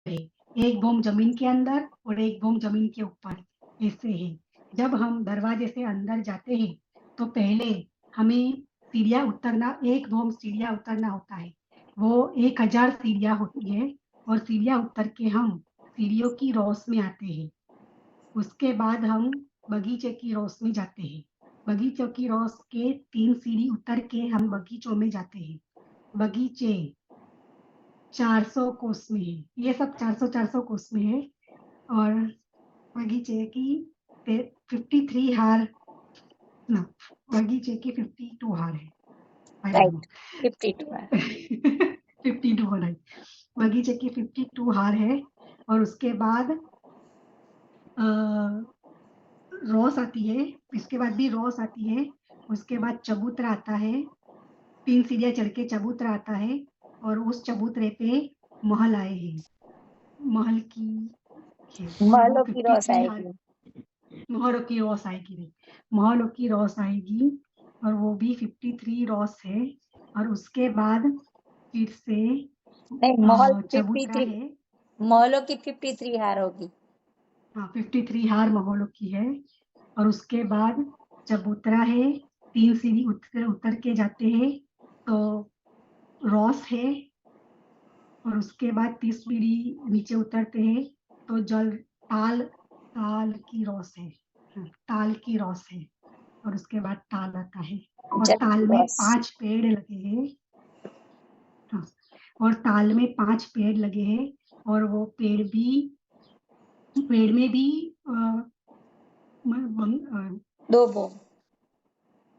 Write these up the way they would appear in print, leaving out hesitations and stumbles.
है, एक भौम जमीन के अंदर और एक भौम जमीन के ऊपर, ऐसे है। जब हम दरवाजे से अंदर जाते हैं तो पहले हमें सीढ़ियाँ उतरना, एक भौम सीढ़ियाँ उतरना होता है। वो 1000 सीढ़ियाँ होती है और सीढ़ियाँ उतर के हम सीढ़ियों की रौस में आते हैं। उसके बाद हम बगीचे की रौस में जाते हैं। बगीचों की रौस के 3 सीढ़ी उतर के हम बगीचों में जाते हैं। बगीचे 400 कोस में है, ये सब 400 कोस में है। और बगीचे की 53 हार, ना, बगीचे की 52 हार है, आई डोंट नो। राइट, 52 है। 52 हार है, बगीचे की 52 हार है। और उसके बाद रॉस आती है, इसके बाद भी रॉस आती है। उसके बाद चबूतरा आता है, 3 सीढ़ियाँ चढ़ के चबूतरा आता है। और उस चबूतरे पे महल आए हैं, महल की है। और वो महलों की रौस 53 हार, आएगी। महलों की रॉस आएगी रे, महलों की रॉस आएगी। और वो भी 53 रॉस है। और उसके बाद फिर से नहीं, महल चबूतरा 53, है। महलों की 53 हार होगी। हाँ, 53 हार महलों की है। और उसके बाद चबूतरा है, 3 सीढ़ी उतर उतर के जाते हैं तो रॉस है। और उसके बाद 30 सीढ़ी नीचे उतरते हैं तो जल ताल, ताल की रॉस है। हाँ, ताल की रॉस है। और उसके बाद ताल आता है। और जल की ताल में रौस। 5 पेड़ लगे हैं। हाँ, और ताल में 5 पेड़ लगे हैं। और वो पेड़ में भी दो बो।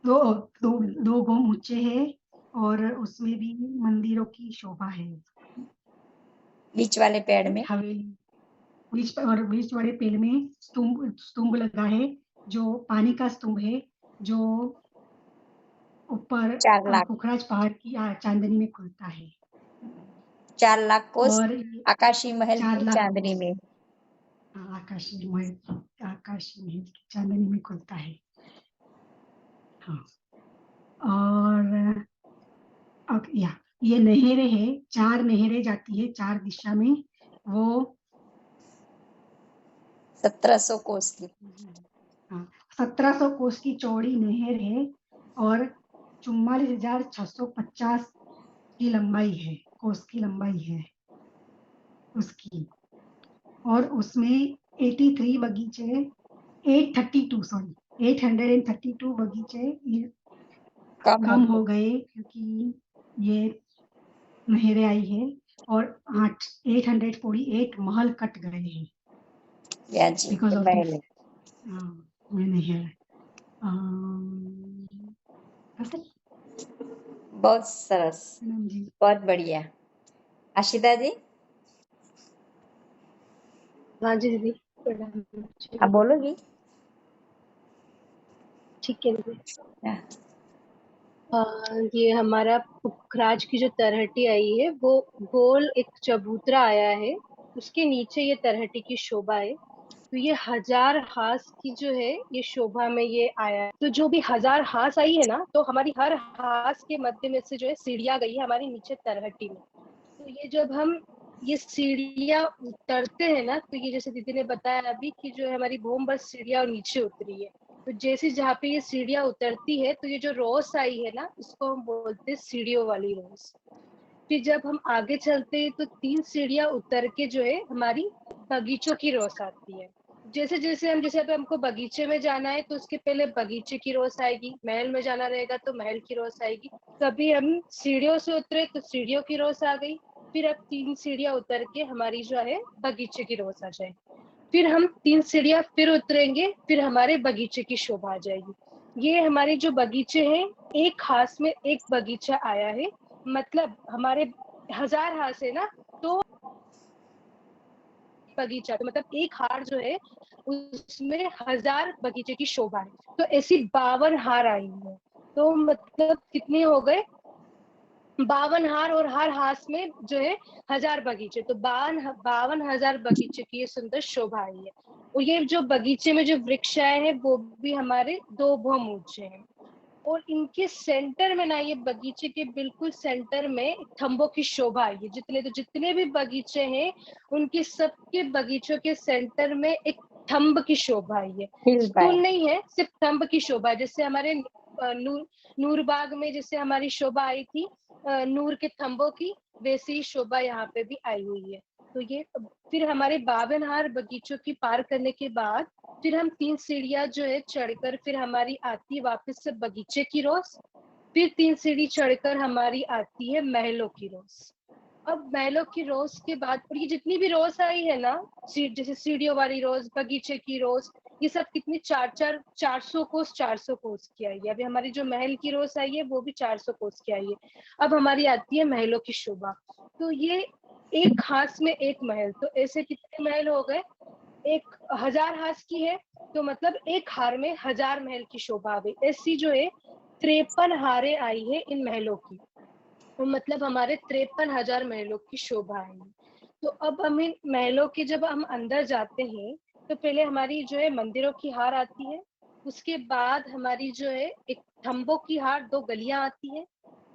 दो दो दो गो ऊंचे हैं। और उसमें भी मंदिरों की शोभा है। बीच वाले पेड़ में हवेली, बीच वाले पेड़ में स्तूप स्तूप लगा है, जो पानी का स्तूप है, जो ऊपर 4 लाख, पुखराज पहाड़ की चांदनी में खुलता है। 4 लाख कोस और ये आकाशी महल 4 की लाख चांदनी कोस, में। आकाशीय महल, आकाशीय महल की चांदनी में खुलता है। हाँ। और ये नहरें हैं, 4 नहरें जाती है 4 दिशा में। वो 1700 कोस की। 1700 कोस की चौड़ी नहर है। और 44,650 की लंबाई है, कोस की लंबाई है उसकी। और उसमें 83 बगीचे, 832 सॉरी 832 बगीचे ये कम हो कम गए। हो गए क्योंकि ये नहरें आई है। और 848 महल कट गए हैं या जी, बिकॉज ये ऑफ महल दिस है। नहर। बहुत सरस, जी, बहुत बढ़िया। आशिता जी, हाँ जी दीदी, प्रणाम। आप बोलोगी? ठीक है दीदी। हाँ, ये हमारा पुखराज की जो तरहटी आई है वो गोल एक चबूतरा आया है, उसके नीचे ये तरहटी की शोभा है। तो ये 1000 हास की जो है ये शोभा में ये आया है। तो जो भी 1000 हास आई है ना, तो हमारी हर हास के मध्य में से जो है सीढ़ियां गई है हमारी नीचे तरहटी में। तो ये जब हम ये सीढ़ियां उतरते हैं ना, तो ये जैसे दीदी ने बताया अभी कि जो है हमारी भूम बस सीढ़ियां और नीचे उतरी है। तो जैसे जहाँ पे ये सीढ़ियां उतरती है तो ये जो रोस आई है ना, इसको हम बोलते हैं सीढ़ियों वाली रोस। फिर जब हम आगे चलते हैं तो 3 सीढ़ियां उतर के जो है हमारी बगीचों की रोस आती है। जैसे जैसे हम जैसे अब हमको बगीचे में जाना है तो उसके पहले बगीचे की रोस आएगी, महल में जाना रहेगा तो महल की रोस आएगी। कभी हम सीढ़ियों से उतरे तो सीढ़ियों की रोस आ गई। फिर अब 3 सीढ़ियां उतर के हमारी जो है बगीचे की रोस आ जाएगी। फिर हम 3 सीढ़ियां फिर उतरेंगे, फिर हमारे बगीचे की शोभा आ जाएगी। ये हमारे जो बगीचे हैं, एक खास में एक बगीचा आया है, मतलब हमारे 1000 हाथ है ना, तो बगीचा, तो मतलब एक हार जो है उसमें 1000 बगीचे की शोभा है। तो ऐसी 52 हार आई है। तो मतलब कितने हो गए, 52 हार, और हर हाथ में जो है 1000 बगीचे, तो 52,000 बगीचे की ये सुंदर शोभा आई है। और ये जो बगीचे में जो वृक्ष आए हैं वो भी हमारे 2 भौम ऊंचे हैं। और इनके सेंटर में ना, ये बगीचे के बिल्कुल सेंटर में थंबों की शोभा आई है। जितने भी बगीचे हैं, उनके सबके बगीचों के सेंटर में एक थंब की शोभा आई है। हिल पाए। स्तूल नहीं है, सिर्फ थंब की शोभा है। जैसे हमारे नूरबाग में जैसे हमारी शोभा आई थी नूर के थंबों की, वैसी ही शोभा यहाँ पे भी आई हुई है। तो ये फिर हमारे बावनहार बगीचों की पार करने के बाद फिर हम 3 सीढ़ियां जो है चढ़कर फिर हमारी आती है वापस से बगीचे की रोज। फिर 3 सीढ़ी चढ़कर हमारी आती है महलों की रोज। अब महलों की रोज के बाद, और ये जितनी भी रोज आई है ना, जैसे सीढ़ियों वाली रोज, बगीचे की रोज, ये सब कितनी 400 कोस की आई है। अभी हमारी जो महल की रोज आई है वो भी 400 कोस की आई है। अब हमारी आती है महलों की शोभा। तो ये एक हाथ में एक महल, तो ऐसे कितने महल हो गए? 1000 हाथ की है, तो मतलब एक हार में 1000 महल की शोभा आ गई। ऐसी जो है 53 हारें आई है इन महलों की। तो मतलब हमारे 53,000 महलों की शोभा है। तो अब हम इन महलों के जब हम अंदर जाते हैं, तो पहले हमारी जो है मंदिरों की हार आती है। उसके बाद हमारी जो है एक थंबों की हार, 2 गलियां आती है।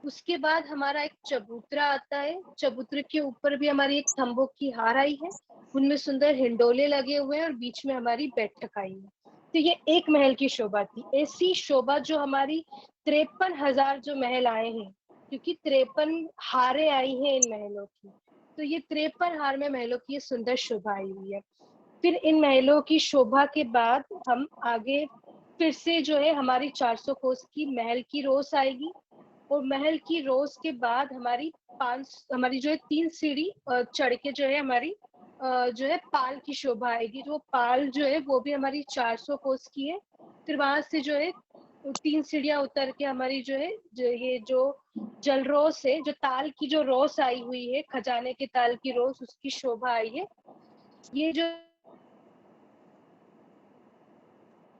उसके बाद हमारा एक चबूतरा आता है। चबूतरे के ऊपर भी हमारी एक थंबों की हार आई है। उनमें सुंदर हिंडोले लगे हुए हैं और बीच में हमारी बैठक आई है। तो ये एक महल की शोभा थी। ऐसी शोभा जो हमारी 53,000 जो महल आए हैं, क्योंकि 53 हारें आई हैं इन महलों की, तो ये 53 हार में महलों की ये सुंदर शोभा आई हुई है। फिर इन महलों की शोभा के बाद हम आगे फिर से जो है हमारी 400 कोस की महल की रोस आएगी। और महल की रोज के बाद हमारी जो है 3 सीढ़ी चढ़ के जो है हमारी जो है पाल की शोभा आएगी। जो पाल जो है वो भी हमारी 400 कोस की है। फिर वहां से जो है 3 सीढ़ियां उतर के हमारी जो है ये जो जलरोस है, जो ताल की जो रोस आई हुई है, खजाने के ताल की रोस, उसकी शोभा आई है। ये जो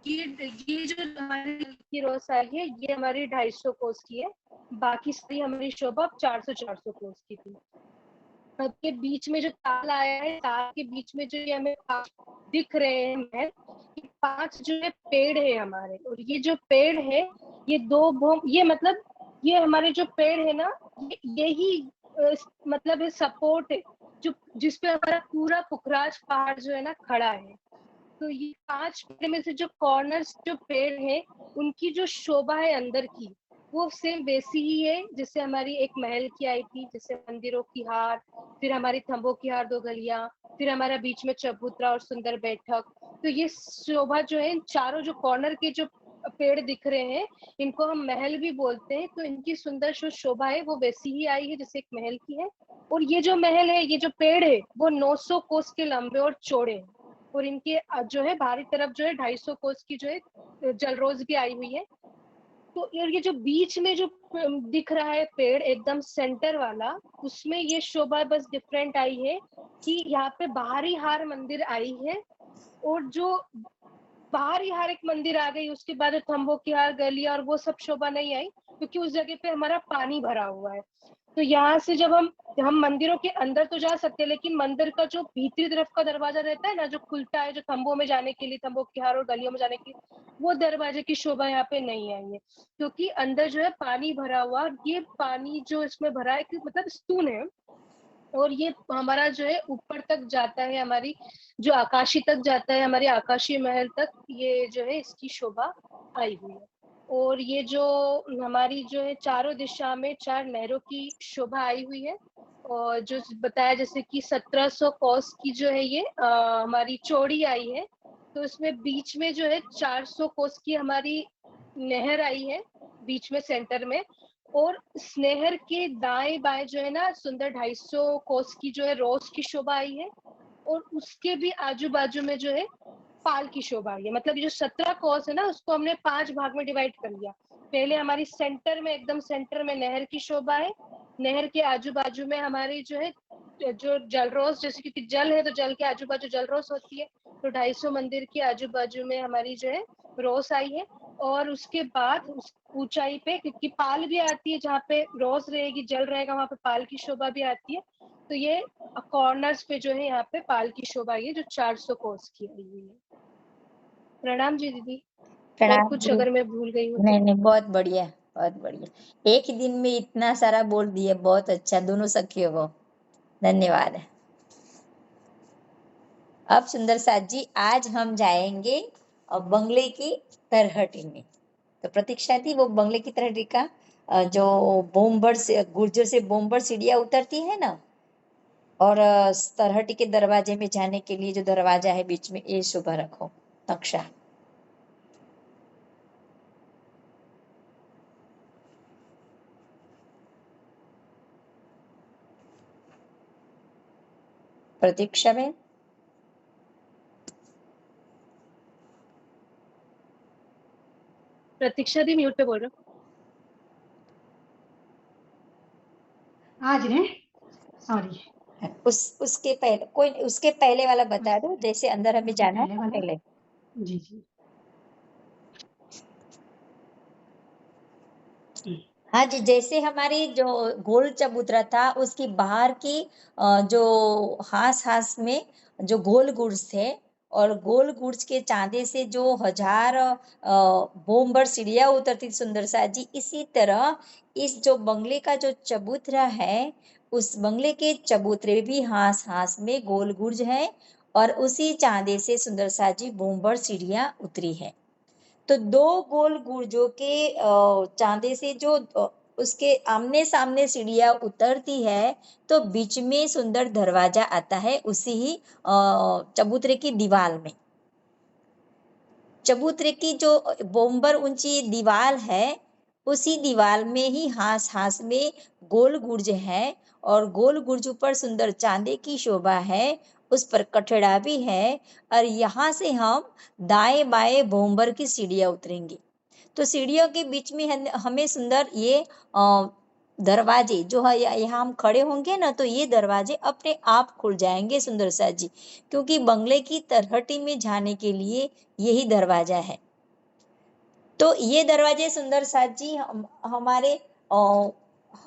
ये जो हमारी की रोस आई है, ये हमारी 250 कोस की है। बाकी सारी हमारी शोभा 400 कोस की थी। अब के बीच में जो ताल आया है, ताल के बीच में जो ये हमें दिख रहे हैं महल, ये 5 जो है पेड़ है हमारे। और ये जो पेड़ है, ये ये मतलब ये हमारे जो पेड़ है ना, यही मतलब है सपोर्ट है, जो जिसपे हमारा पूरा पुखराज पहाड़ जो है ना खड़ा है। तो ये 5 पेड़ में से जो कॉर्नर्स जो पेड़ है, उनकी जो शोभा है अंदर की, वो सेम वैसी ही है जैसे हमारी एक महल की आई थी। जैसे मंदिरों की हार, फिर हमारी थंबों की हार 2 गलियां, फिर हमारा बीच में चबूतरा और सुंदर बैठक। तो ये शोभा जो है, चारों जो कॉर्नर के जो पेड़ दिख रहे हैं, इनको हम महल भी बोलते हैं। तो इनकी सुंदर शोभा है वो वैसी ही आई है जैसे एक महल की है। और ये जो महल है, ये जो पेड़ है, वो 900 कोस के लंबे और चौड़े हैं। और इनके जो है बाहरी तरफ जो है 250 कोस की जो है जलरोज भी आई हुई है। तो ये जो बीच में जो दिख रहा है पेड़ एकदम सेंटर वाला, उसमें ये शोभा बस डिफरेंट आई है कि यहाँ पे बाहरी हार मंदिर आई है। और जो बाहरी हार एक मंदिर आ गई, उसके बाद थंबों की हार, गलियां और वो सब शोभा नहीं आई, क्योंकि उस जगह पे हमारा पानी भरा हुआ है। तो यहाँ से जब हम मंदिरों के अंदर तो जा सकते हैं, लेकिन मंदिर का जो भीतरी तरफ का दरवाजा रहता है ना, जो खुलता है, जो थंबों में जाने के लिए, थंबों की हार और गलियों में जाने के लिए, वो दरवाजे की शोभा यहाँ पे नहीं आई है, क्योंकि अंदर जो है पानी भरा हुआ। ये पानी जो इसमें भरा है, मतलब स्तून है। और ये हमारा जो है ऊपर तक जाता है, हमारी जो आकाशी तक जाता है, हमारे आकाशीय महल तक, ये जो है इसकी शोभा आई हुई है। और ये जो हमारी जो है चारों दिशा में 4 नहरों की शोभा आई हुई है। और जो बताया जैसे कि 1700 कोस की जो है ये हमारी चौड़ी आई है। तो इसमें बीच में जो है 400 कोस की हमारी नहर आई है, बीच में सेंटर में। और स्नेहर के दाएं बाएं जो है ना सुंदर 250 कोस की जो है रोज की शोभा आई है। और उसके भी आजू बाजू में जो है पाल की शोभा आई है। मतलब ये जो 17 कोस है ना, उसको हमने 5 भाग में डिवाइड कर लिया। पहले हमारी सेंटर में, एकदम सेंटर में नहर की शोभा है। नहर के आजू बाजू में हमारी जो है जो जलरोस, जैसे क्योंकि जल है तो जल के आजू बाजू जलरोस होती है। तो 250 मंदिर के आजू बाजू में हमारी जो है रोस आई है। और उसके बाद उस ऊंचाई पे, क्योंकि पाल भी आती है, जहाँ पे रोज रहेगी, जल रहेगा, वहां पे पाल की शोभा भी आती है। तो ये कॉर्नर्स पे जो है यहाँ पे पाल की शोभा ये जो 400 कोस की आई हुई है। प्रणाम जी दीदी। और प्रणाम कुछ जी। अगर मैं भूल गई हूँ तो नहीं नहीं, बहुत बढ़िया, बहुत बढ़िया। एक ही दिन में इतना सारा बोल दिए, बहुत अच्छा, दोनों सखियों को धन्यवाद। अब सुंदर साथ जी, आज हम जाएंगे बंगले की तरहटी में। तो प्रतीक्षा थी वो बंगले की तरहटी का जो बोमबर से गुर्जर से बोमबर सीढ़ियाँ उतरती है ना, और तरहटी के दरवाजे में जाने के लिए जो दरवाजा है बीच में, ये शुभ रखो नक्शा। प्रतीक्षा में प्रतीक्षा दी म्यूट पे बोल रहा हूँ। आज ने सॉरी, उसके पहले कोई, उसके पहले वाला बता दो, जैसे अंदर हमें उसके जाना है पहले ना वाला। पहले। जी जी। हाँ जी, जैसे हमारी जो गोल चबूतरा था उसकी बाहर की जो हास में जो गोल गुर्ज थे, और गोल गुर्ज के चांदे से जो हजार बोमबर सीढ़ियाँ उतरती थी सुंदर सा जी, इसी तरह इस जो बंगले का जो चबूतरा है, उस बंगले के चबूतरे भी हास में गोल गुर्ज है, और उसी चांदे से सुंदर सा जी बोमबर सीढ़ियाँ उतरी है। तो दो गोल गुर्जों के चांदे से जो उसके आमने सामने सीढ़ियाँ उतरती है, तो बीच में सुंदर दरवाजा आता है उसी ही चबूतरे की दीवार में। चबूतरे की जो बोम्बर ऊंची दीवार है, उसी दीवार में ही हास में गोल गुर्ज है, और गोल गुर्ज पर सुंदर चांदी की शोभा है, उस पर कठड़ा भी है, और यहाँ से हम दाएं बाएं बोम्बर की सीढ़ियाँ उतरेंगे। तो सीढ़ियों के बीच में हमें सुंदर ये दरवाजे जो है, यहाँ हम खड़े होंगे ना, तो ये दरवाजे अपने आप खुल जाएंगे सुंदर सा जी, क्योंकि बंगले की तरहटी में जाने के लिए यही दरवाजा है। तो ये दरवाजे सुंदर साथ जी हमारे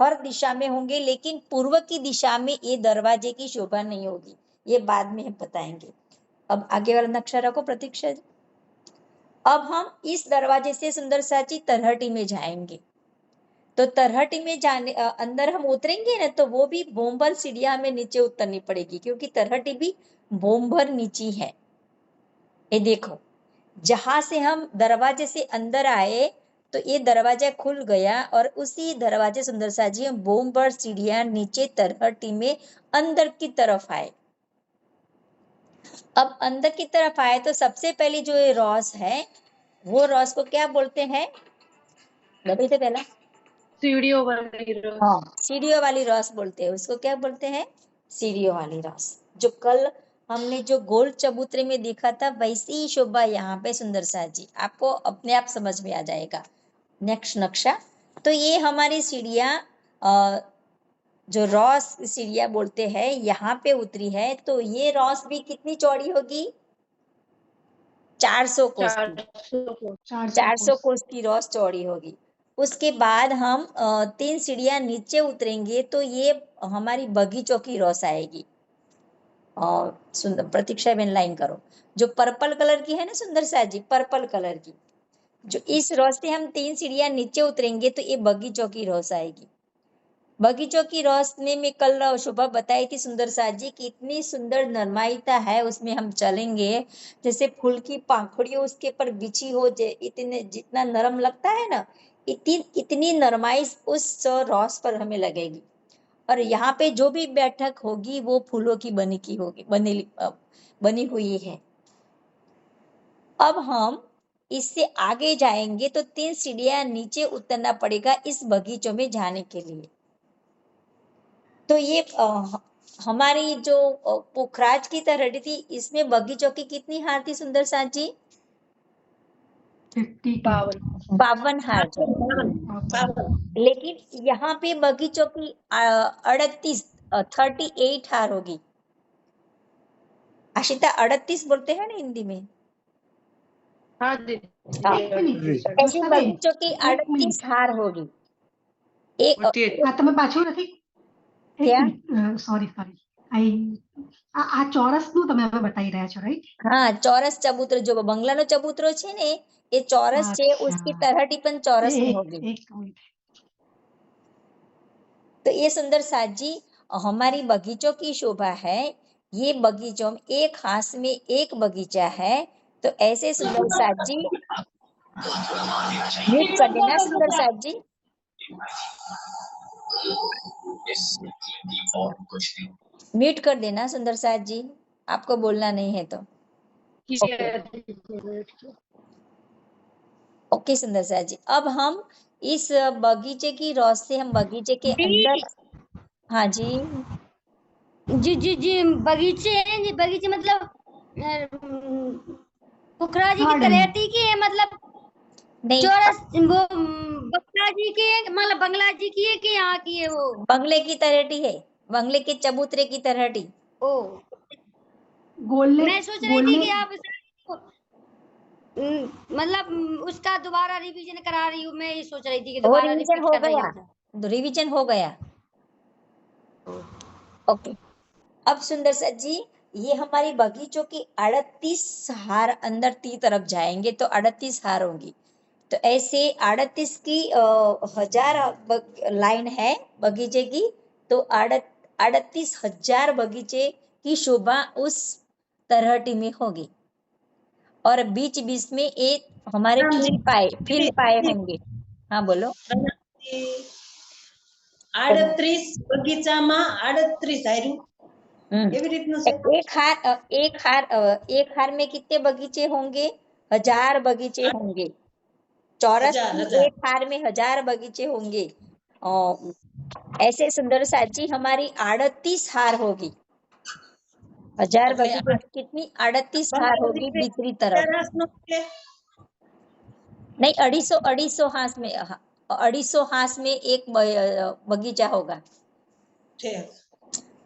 हर दिशा में होंगे, लेकिन पूर्व की दिशा में ये दरवाजे की शोभा नहीं होगी, ये बाद में हम बताएंगे। अब आगे वाला नक्शा रखो प्रतीक्षा जी। अब हम इस दरवाजे से सुंदर साची तरहटी में जाएंगे। तो तरहटी में जाने अंदर हम उतरेंगे ना, तो वो भी बोम्बर सीढ़ियां हमें नीचे उतरनी पड़ेगी, क्योंकि तरहटी भी बोम्बर नीची है। ये देखो, जहां से हम दरवाजे से अंदर आए तो ये दरवाजा खुल गया, और उसी दरवाजे सुंदर सा जी हम बोम्बर सीढ़ियां नीचे तरहटी में अंदर की तरफ आए। अब अंदर की तरफ आए तो सबसे पहली जो ये रॉस है, वो रॉस को क्या बोलते हैं? दबी तो पहला सीढ़ियों वाली रॉस। हाँ, सीढ़ियों वाली रॉस बोलते हैं उसको। क्या बोलते हैं? सीढ़ियों वाली रॉस। जो कल हमने जो गोल चबूतरे में देखा था, वैसी ही शोभा यहाँ पे सुंदर सा जी, आपको अपने आप समझ में आ जाएगा। नेक्स्ट नक्शा। तो ये हमारी सीढ़ियाँ जो रॉस सीढ़ियाँ बोलते हैं, यहाँ पे उतरी है। तो ये रॉस भी कितनी चौड़ी होगी? 400 कोस की। 400 कोस की रॉस चौड़ी होगी। उसके बाद हम 3 सीढ़ियां नीचे उतरेंगे, तो ये हमारी बगीचों की रॉस आएगी। और सुंदर प्रतीक्षा बेन लाइन करो, जो पर्पल कलर की है ना सुंदर सा जी, पर्पल कलर की, जो इस रॉस से हम 3 सीढ़ियां नीचे उतरेंगे तो ये बगीचों की रॉस आएगी। बगीचों की रोशनी में कल शोभा बताई थी सुंदर सा जी की इतनी सुंदर नरमाइता है उसमें। हम चलेंगे जैसे फूल की पंखुड़ी उसके पर बिछी हो, इतने जितना नरम लगता है ना, इतनी नरमाई उस रॉस पर हमें लगेगी। और यहाँ पे जो भी बैठक होगी वो फूलों की बनी हुई है। अब हम इससे आगे जाएंगे तो 3 सीढ़ियां नीचे उतरना पड़ेगा इस बगीचों में जाने के लिए। तो ये हमारी जो पुखराज की तरहटी थी, इसमें बगीचों की कितनी हार थी सुंदर साथ जी? 52 हार थी। लेकिन यहाँ पे बगीचों की 38 हार होगी। आशिता 38 बोलते हैं ना हिंदी में? हाँ जी। ऐसी बगीचों की 38 हार होगी। एक आता मैं पाछू रखी क्या? सॉरी આ ચોરસનું તમે હવે બતાવી રહ્યા છો, રાઈટ? હા, ચોરસ ચબૂતરો, જો બંગલાનો ચબૂતરો છે ને એ ચોરસ છે, उसकी तलहटी पण चौरस में होगी। એક મિનિટ. तो ये सुंदर साथ जी हमारी बगीचों की शोभा है। ये बगीचों में एक हाथ में एक बगीचा है। तो ऐसे सुंदर साथ जी म्यूट कर देना सुंदर साथ जी। म्यूट कर देना सुंदर साथ जी, आपको बोलना नहीं है तो। ओके सुंदर साथ जी, अब हम इस बगीचे की रोशनी, हम बगीचे के अंदर, हाँ जी जी जी जी बगीचे हैं जी, बगीचे मतलब पुखरा जी की तलहटी की है, मतलब नहीं चौरस वो बंगला जी की है, मतलब बंगला जी की है कि यहाँ की है वो? बंगले की तलहटी है, बंगले के चबूतरे की तलहटी। ओ गोलने मैं सोच रही थी कि आप मतलब उसका दोबारा रिवीजन करा रही हूँ, मैं ये सोच रही थी कि दोबारा रिवीजन रिपीट हो कर रही गया, हूँ। रिवीजन हो गया। ओके, अब सुंदर सा जी ये हमारी बगीचों की 38 हार अंदर की तरफ जाएंगे तो 38 हार होंगी। तो ऐसे 38 की 1000 लाइन है बगीचे की, तो 38,000 बगीचे की शोभा उस तलहटी में होगी। और बीच बीच में एक हमारे फील पाए होंगे। हाँ बोलो। 38 બગીચામાં 38 હાર્યું એવી રીતનું છે। एक हार में कितने बगीचे होंगे? 1000 बगीचे होंगे। चौरस की एक हार में 1000 बगीचे होंगे। ऐसे सुंदर साची हमारी 38 हार होगी। 1000 बगीचे की कितनी? 38 हार होगी भीतरी तरफ। नहीं, 250 हाथ में, 250 हाथ में एक बगीचा होगा।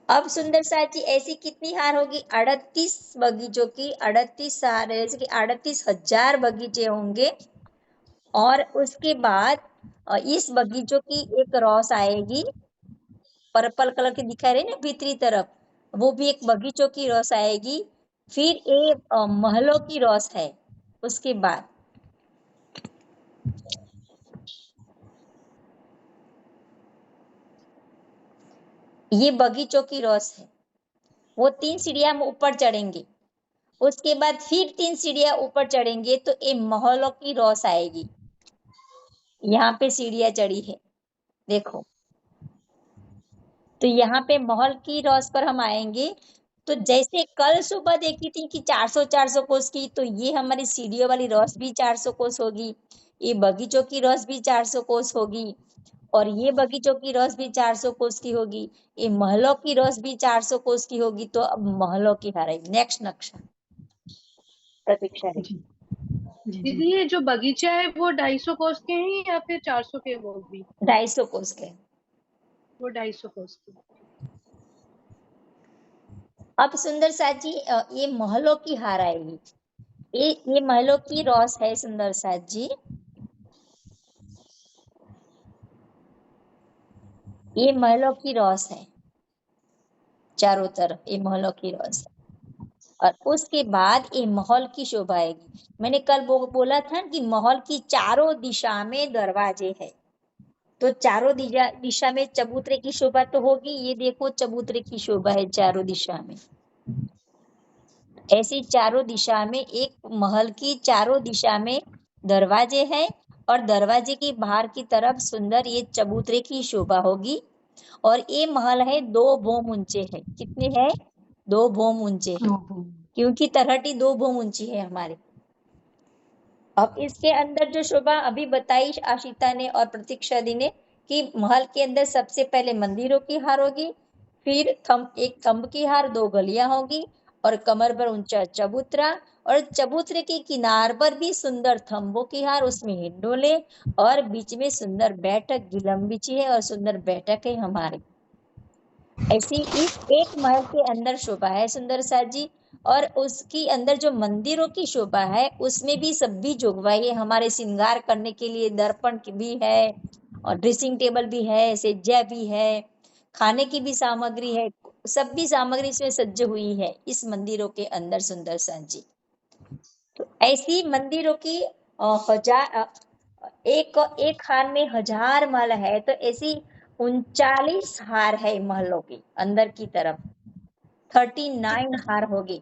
अब सुंदर साची ऐसी कितनी हार होगी? 38 बगीचों की 38 हार, जैसे कि 38,000 बगीचे होंगे। और उसके बाद इस बगीचों की एक रॉस आएगी, पर्पल कलर की दिखाई रही ना भीतरी तरफ, वो भी एक बगीचों की रॉस आएगी। फिर ये महलों की रॉस है। उसके बाद ये बगीचों की रॉस है। वो 3 सीढ़ियां हम ऊपर चढ़ेंगे, उसके बाद फिर 3 सीढ़ियां ऊपर चढ़ेंगे तो ये महलों की रॉस आएगी। यहाँ पे सीढ़ियां चढ़ी है, देखो। तो यहाँ पे महल की रॉस पर हम आएंगे। तो जैसे कल सुबह देखी थी कि 400 कोस की, तो ये हमारी सीढ़ियों वाली रॉस भी 400 कोस होगी। ये बगीचों की रॉस भी 400 कोस होगी। और ये बगीचों की रॉस भी 400 कोस की होगी। ये महलों की रॉस भी 400 कोस की होगी। तो अब महलों की हार है। नेक्स्ट नक्शा प्रतीक्षा है। दीदी ये जो बगीचा है वो 250 कोस के हैं या फिर 400 के? वो भी 250 कोस के। वो 250 कोस के। अब सुंदर साथ जी ये महलों की हार आएगी। ये महलों की रॉस है सुंदर साथ जी। ये महलों की रॉस है, चारों तरफ ये महलों की रॉस है। और उसके बाद ये महल की शोभा आएगी। मैंने कल बोला था कि महल की चारों दिशा में दरवाजे है। तो चारों दिशा में चबूतरे की शोभा तो होगी। ये देखो चबूतरे की शोभा है चारों दिशा में। ऐसी चारों दिशा में एक महल की चारों दिशा में दरवाजे हैं। और दरवाजे की बाहर की तरफ सुंदर ये चबूतरे की शोभा होगी। और ये महल है 2 भोम ऊंचे है। कितने हैं? 2 भोम ऊंचे है, क्योंकि तलहटी 2 भोम ऊंची है हमारी। अब इसके अंदर जो शोभा अभी बताई आशिता ने और प्रतीक्षा दी ने कि महल के अंदर सबसे पहले मंदिरों की हार होगी, फिर एक थंब की हार, 2 गलियां होगी और कमर पर ऊंचा चबूतरा। और चबूतरे के किनार पर भी सुंदर थंबों की हार, उसमें हिंडोले और बीच में सुंदर बैठक गिलम बिछी है और सुंदर बैठक है हमारी। ऐसी इस एक महल के अंदर शोभा है सुंदर साथ जी। और उसकी अंदर जो मंदिरों की शोभा है उसमें भी सब भी जोगवाई है। हमारे श्रृंगार करने के लिए दर्पण भी है और ड्रेसिंग टेबल भी है, सेज्जा भी है, खाने की भी सामग्री है, सभी सामग्री इसमें सज्ज हुई है इस मंदिरों के अंदर सुंदर सा जी। तो ऐसी मंदिरों की एक हार में 1000 महल है, तो ऐसी 39 हार है महलों के अंदर की तरफ, 39 हार होगी।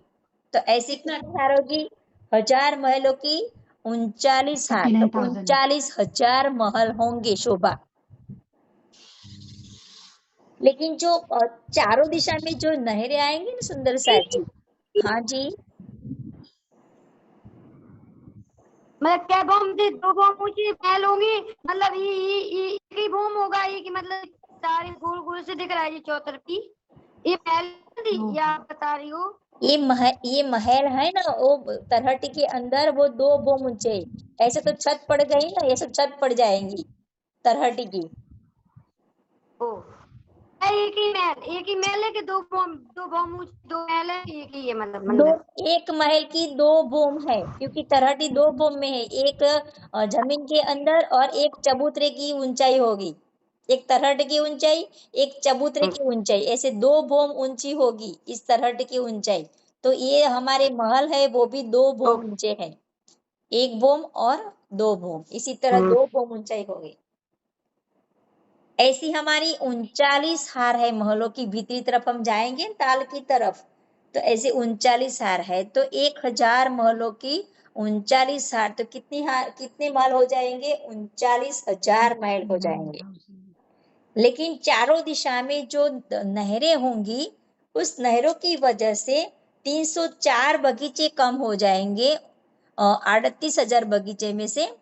तो ऐसी कितनी हार होगी? 1000 महलों की 39 हार, तो 39,000 39,000 महल होंगे शोभा। लेकिन जो चारों दिशा में जो नहरें आएंगी ना सुंदर सा जी, हाँ जी, मतलब क्या बम से 2 बम ऊंची महल होंगी, मतलब एक ही बम होगा, एक मतलब सारे गोल गोल से दिख रहा है ये चौतरफी, ये महल थी दो या आप बता रही हो? ये महल है ना, वो तरहटी के अंदर वो 2 बम ऊंचे, ऐसे तो छत पड़ गई ना, ये सब छत पड़ जाएंगी तरहटी की। ओ एक ही महल है कि 2 बम ऊंचे 2 महल है, एक ही है मतलब दो, मंदिर? एक महल की 2 बोम है, क्योंकि तरहटी 2 बोम में है, एक जमीन के अंदर और एक चबूतरे की ऊंचाई होगी, एक तरहट की ऊंचाई, एक चबूतरे की ऊंचाई, ऐसे 2 बोम ऊंची होगी इस तरहट की ऊंचाई। तो ये हमारे महल है वो भी 2 बोम ऊंचे हैं, 1 बोम और 2 बोम, इसी तरह 2 बोम ऊंचाई होगी। ऐसी हमारी 39 हार है महलों की, भीतरी तरफ हम जाएंगे ताल की तरफ, तो ऐसे 39 हार है। तो 1000 महलों की 39 हार, तो कितने महल हो जाएंगे? 39,000 महल हो जाएंगे। 39,000 लेकिन चारों दिशा में जो नहरें होंगी, उस नहरों की वजह से 304 बगीचे कम हो जाएंगे 38,000 बगीचे में से,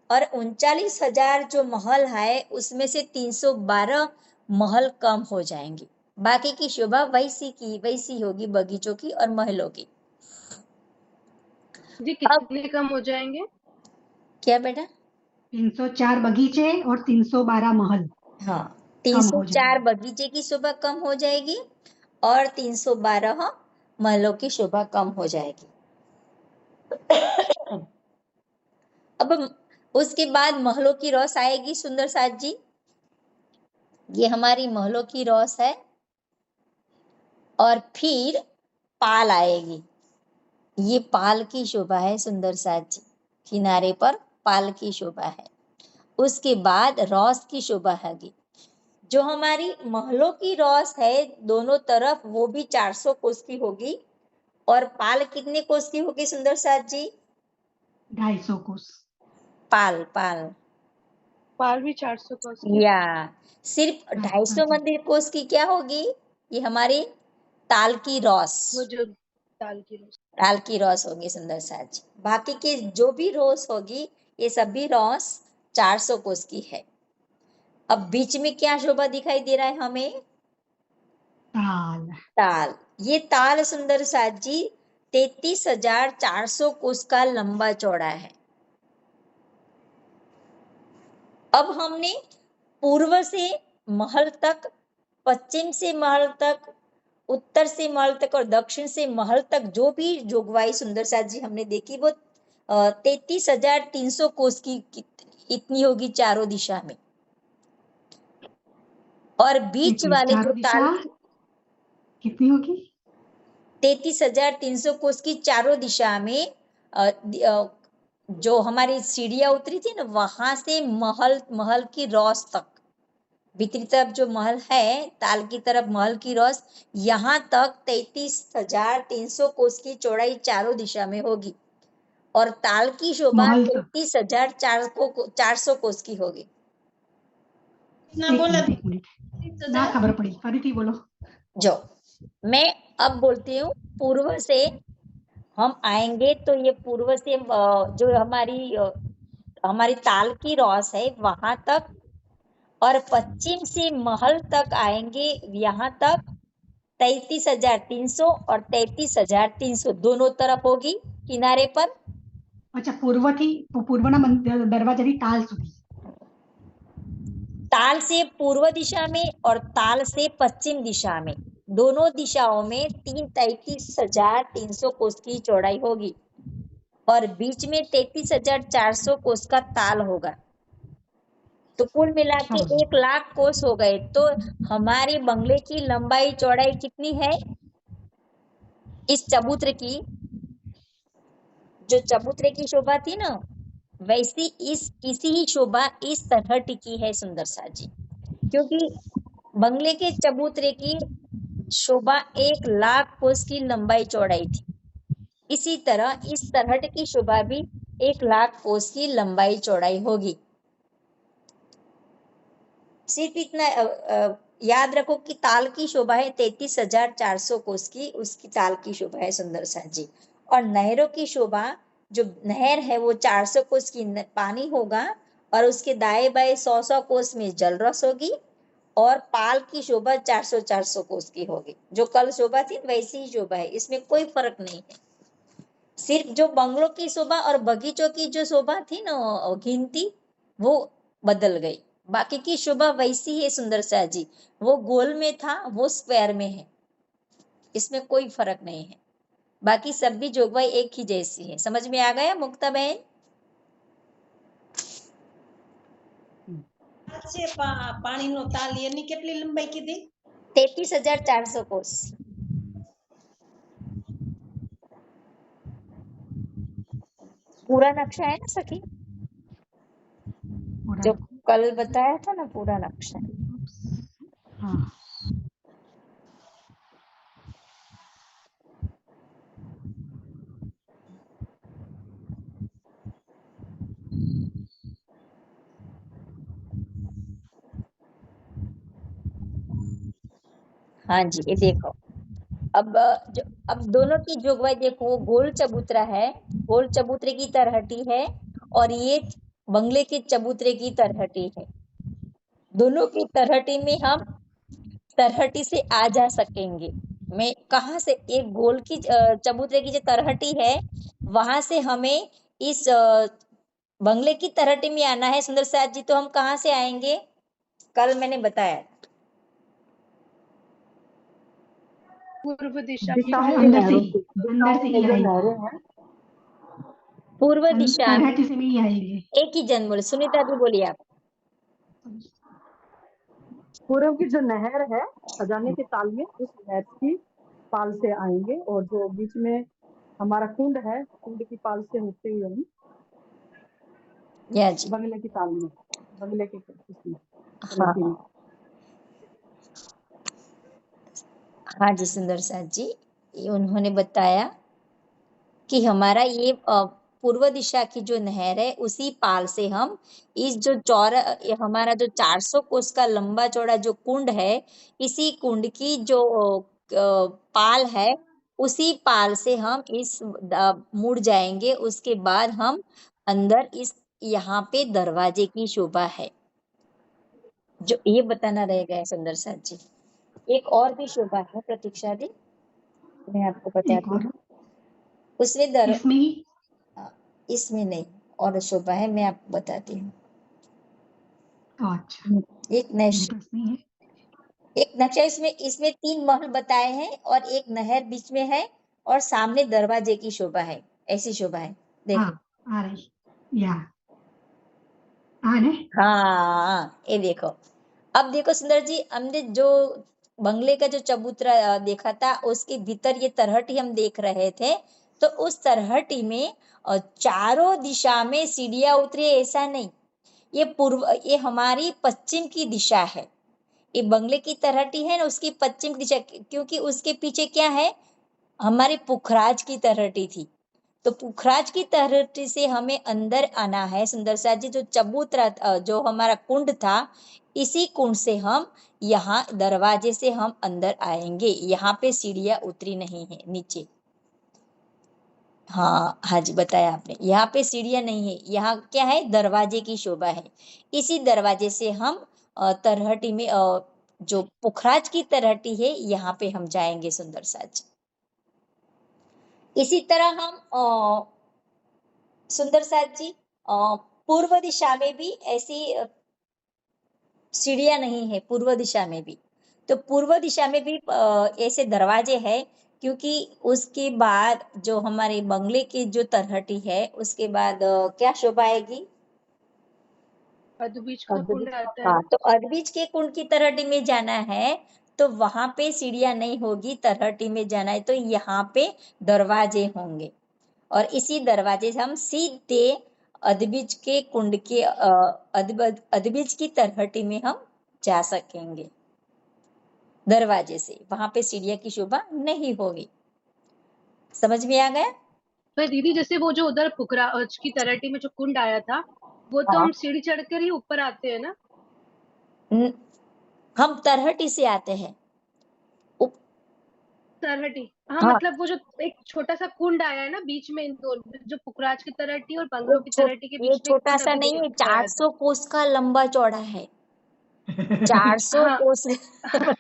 और 39,000 जो महल है उसमें से 312 महल कम हो जाएंगे। बाकी की शोभा वैसी होगी बगीचों की और महलों की। जी अब कितने कम हो जाएंगे? क्या बेटा? 304 बगीचे और 312 महल हाँ, कम हो 304 जाएंगे। बगीचे की शोभा कम हो जाएगी और 312 महलों की शोभा कम हो जाएगी। अब उसके बाद महलों की रौस आएगी सुंदर साथ जी, ये हमारी महलों की रौस है। और फिर पाल आएगी, ये पाल की शोभा है सुंदर साथ जी, किनारे पर पाल की शोभा है। उसके बाद रौस की शोभा है, जो हमारी महलों की रौस है दोनों तरफ वो भी 400 कोस की होगी, और पाल कितने कोस की होगी सुंदर साथ जी? 250 कोस। पाल पाल पाल भी 400 कोस की? या सिर्फ हाँ 250 जी। मंदिर कोस की क्या होगी? ये हमारी ताल की रौस, वो जो ताल की रोज। ताल की रौस होगी सुंदर साथ जी। बाकी की जो भी रौस होगी ये सभी रौस 400 कोस की है। अब बीच में क्या शोभा दिखाई दे रहा है हमें? ताल। ताल, ये ताल सुंदर साथ जी 33,400 कोस का लंबा चौड़ा है। अब हमने पूर्व से महल तक, पश्चिम से महल तक, उत्तर से महल तक और दक्षिण से महल तक जो भी जोगवाई सुंदर साथ जी हमने देखी वो 33,300 कोस की इतनी होगी चारों दिशा में। और बीच वाले जो चारों दिशा ताल कितनी होगी? 33,300 कोस की चारों दिशा में जो हमारी सीढ़ियां उतरी थी ना वहां से महल की रौस तक, भीतरी तरफ जो महल है ताल की तरफ महल की रौस, यहाँ तक 33,300 कोस की चौड़ाई चारों दिशा में होगी, और ताल की शोभा महल तक। 33,400 कोस की होगी। कितना बोला? एक मिनट ना खबर पड़ी, फरीथी बोलो। जो मैं अब बोलती हूँ, पूर्व से हम आएंगे तो ये पूर्व से जो हमारी ताल की रौस है वहां तक, और पश्चिम से महल तक आएंगे यहाँ तक 33,300 और 33,300 दोनों तरफ होगी किनारे पर। अच्छा पूर्वना दरवाजानी ताल सुधी। ताल से पूर्व दिशा में और ताल से पश्चिम दिशा में, दोनों दिशाओं में 33,300 कोस की चौड़ाई होगी, और बीच में 33,400 कोस का ताल होगा। तो कुल मिला के समझ 1 लाख कोस हो गए। तो हमारे बंगले की लंबाई चौड़ाई कितनी है? इस चबूतरे की, जो चबूतरे की शोभा थी ना, वैसी इसी ही शोभा इस तरह टिकी है सुंदर सा जी। क्योंकि बंगले के चबूतरे की शोभा 1 लाख कोस की लंबाई चौड़ाई थी, इसी तरह इस तरहट की शोभा भी 1 लाख कोस की लंबाई चौड़ाई होगी। सिर्फ इतना याद रखो कि ताल की शोभा है 33,400 कोस की, उसकी ताल की शोभा है सुंदर सा जी। और नहरों की शोभा, जो नहर है वो 400 कोस की पानी होगा, और उसके दाएं बाएं 100 कोस में जल रस होगी, और पाल की शोभा 400 कोस की होगी। जो कल शोभा थी वैसी ही शोभा है, इसमें कोई फर्क नहीं है। सिर्फ जो बंगलों की शोभा और बगीचों की जो शोभा थी ना, गिनती वो बदल गई, बाकी की शोभा वैसी है सुंदर सा जी। वो गोल में था, वो स्क्वायर में है, इसमें कोई फर्क नहीं है। बाकी सब भी जोगवाई एक ही जैसी है। समझ में आ गया मुक्ता बहन? છે પાણીનો તાલ એની કેટલી લંબાઈ કીધી? 33,400 कोस। पूरा नक्शा है ना सखी, पूरा जो कल बताया था ना, पूरा नक्शा। हाँ हाँ जी, ये देखो। अब दोनों की जोगवाई देखो, वो गोल चबूतरा है, गोल चबूतरे की तरहटी है, और ये बंगले के चबूतरे की तरहटी है। दोनों की तरहटी में हम तरहटी से आ जा सकेंगे। मैं कहाँ से, एक गोल की चबूतरे की जो तरहटी है वहां से हमें इस बंगले की तरहटी में आना है सुंदर साथ जी। तो हम कहाँ से आएंगे? कल मैंने बताया पूर्व दिशा दिशा में है अंदर से नहरों ही, की, अंदर से ही जो आएंगे, नहरें हैं पूर्व दिशा में। तरहटी से ही आएंगे। एक ही जन बोले, सुनीता जी बोलिए आप। पूर्व की जो नहर है खजाने के ताल में, उस नहर की पाल से आएंगे, और जो बीच में हमारा कुंड है, कुंड की पाल से होते हुए हम या जी, बंगले की ताल में, बंगले के इसमें हाँ तरहटी में। हाँ जी सुंदर साथ जी, ये उन्होंने बताया कि हमारा ये पूर्व दिशा की जो नहर है उसी पाल से हम इस जो ये हमारा जो 400 कोस का लंबा चौड़ा जो कुंड है, इसी कुंड की जो पाल है, उसी पाल से हम इस मुड़ जाएंगे। उसके बाद हम अंदर इस यहाँ पे दरवाजे की शोभा है, जो ये बताना रह गया है सुंदर साथ जी। एक और भी शोभा है प्रतीक्षा दी, मैं आपको एक बताती और हूँ। उसमें इसमें ही इसमें नहीं, और शोभा है, मैं आपको बताती हूँ। तो अच्छा, एक नक्श मेरे पास नहीं है। एक नक्शा, इसमें इसमें 3 महल बताए हैं, और एक नहर बीच में है, और सामने दरवाजे की शोभा है, ऐसी शोभा है। देखो, हाँ आ रही, या आ रहे। हाँ ये देखो। अब देखो सुंदर जी, हमने जो बंगले का जो चबूतरा देखा था, उसके भीतर ये तरहटी हम देख रहे थे। तो उस तरहटी में चारों दिशा में सीढ़ियां उतरी, ऐसा नहीं। ये हमारी पश्चिम की दिशा है। ये बंगले की तरहटी है ना, उसकी पश्चिम दिशा, क्योंकि उसके पीछे क्या है, हमारे पुखराज की तरहटी थी। तो पुखराज की तरहटी से हमें अंदर आना है सुंदर सा जी। जो चबूतरा जो हमारा कुंड था, इसी कुंड से हम यहाँ दरवाजे से हम अंदर आएंगे। यहाँ पे सीढ़ियां उतरी नहीं है नीचे। हाँ हाँ जी, बताया आपने, यहाँ पे सीढ़ियां नहीं है, यहाँ क्या है, दरवाजे की शोभा है। इसी दरवाजे से हम तरहटी में जो पुखराज की तरहटी है, यहाँ पे हम जाएंगे सुंदर साज। इसी तरह हम सुंदर साज जी पूर्व दिशा में भी ऐसी सीढ़ियां नहीं है, पूर्व दिशा में भी। तो पूर्व दिशा में भी ऐसे दरवाजे हैं, क्योंकि उसके बाद जो हमारे बंगले की जो तरहटी है, उसके बाद क्या शोभा आएगी? अधबीज का कुंड आता है। हाँ, तो अधबीज के कुंड की तरहटी में जाना है तो वहां पे सीढ़ियां नहीं होगी, तरहटी में जाना है तो यहाँ पे दरवाजे होंगे और इसी दरवाजे से हम सीधे अधबीज के कुंड के अधबीज की तरहटी में हम जा सकेंगे दरवाजे से। वहां पे सीढ़ियां की शोभा नहीं होगी। समझ में आ गया? पर दीदी जैसे वो जो उधर पुखराज की तरहटी में जो कुंड आया था, वो तो हाँ। हम सीढ़ी चढ़कर ही ऊपर आते हैं ना? हम तरहटी से आते हैं। तरहटी, हाँ, हाँ, मतलब वो जो एक छोटा सा कुंड आया है ना बीच में, इन दो जो पुखराज की तरहटी और ये बंगलों की तरहटी के ये बीच में एक छोटा कुंड सा अभी नहीं है, दिखाया था। 400 कोस का लंबा चौड़ा है। 400 हाँ, कोस हाँ,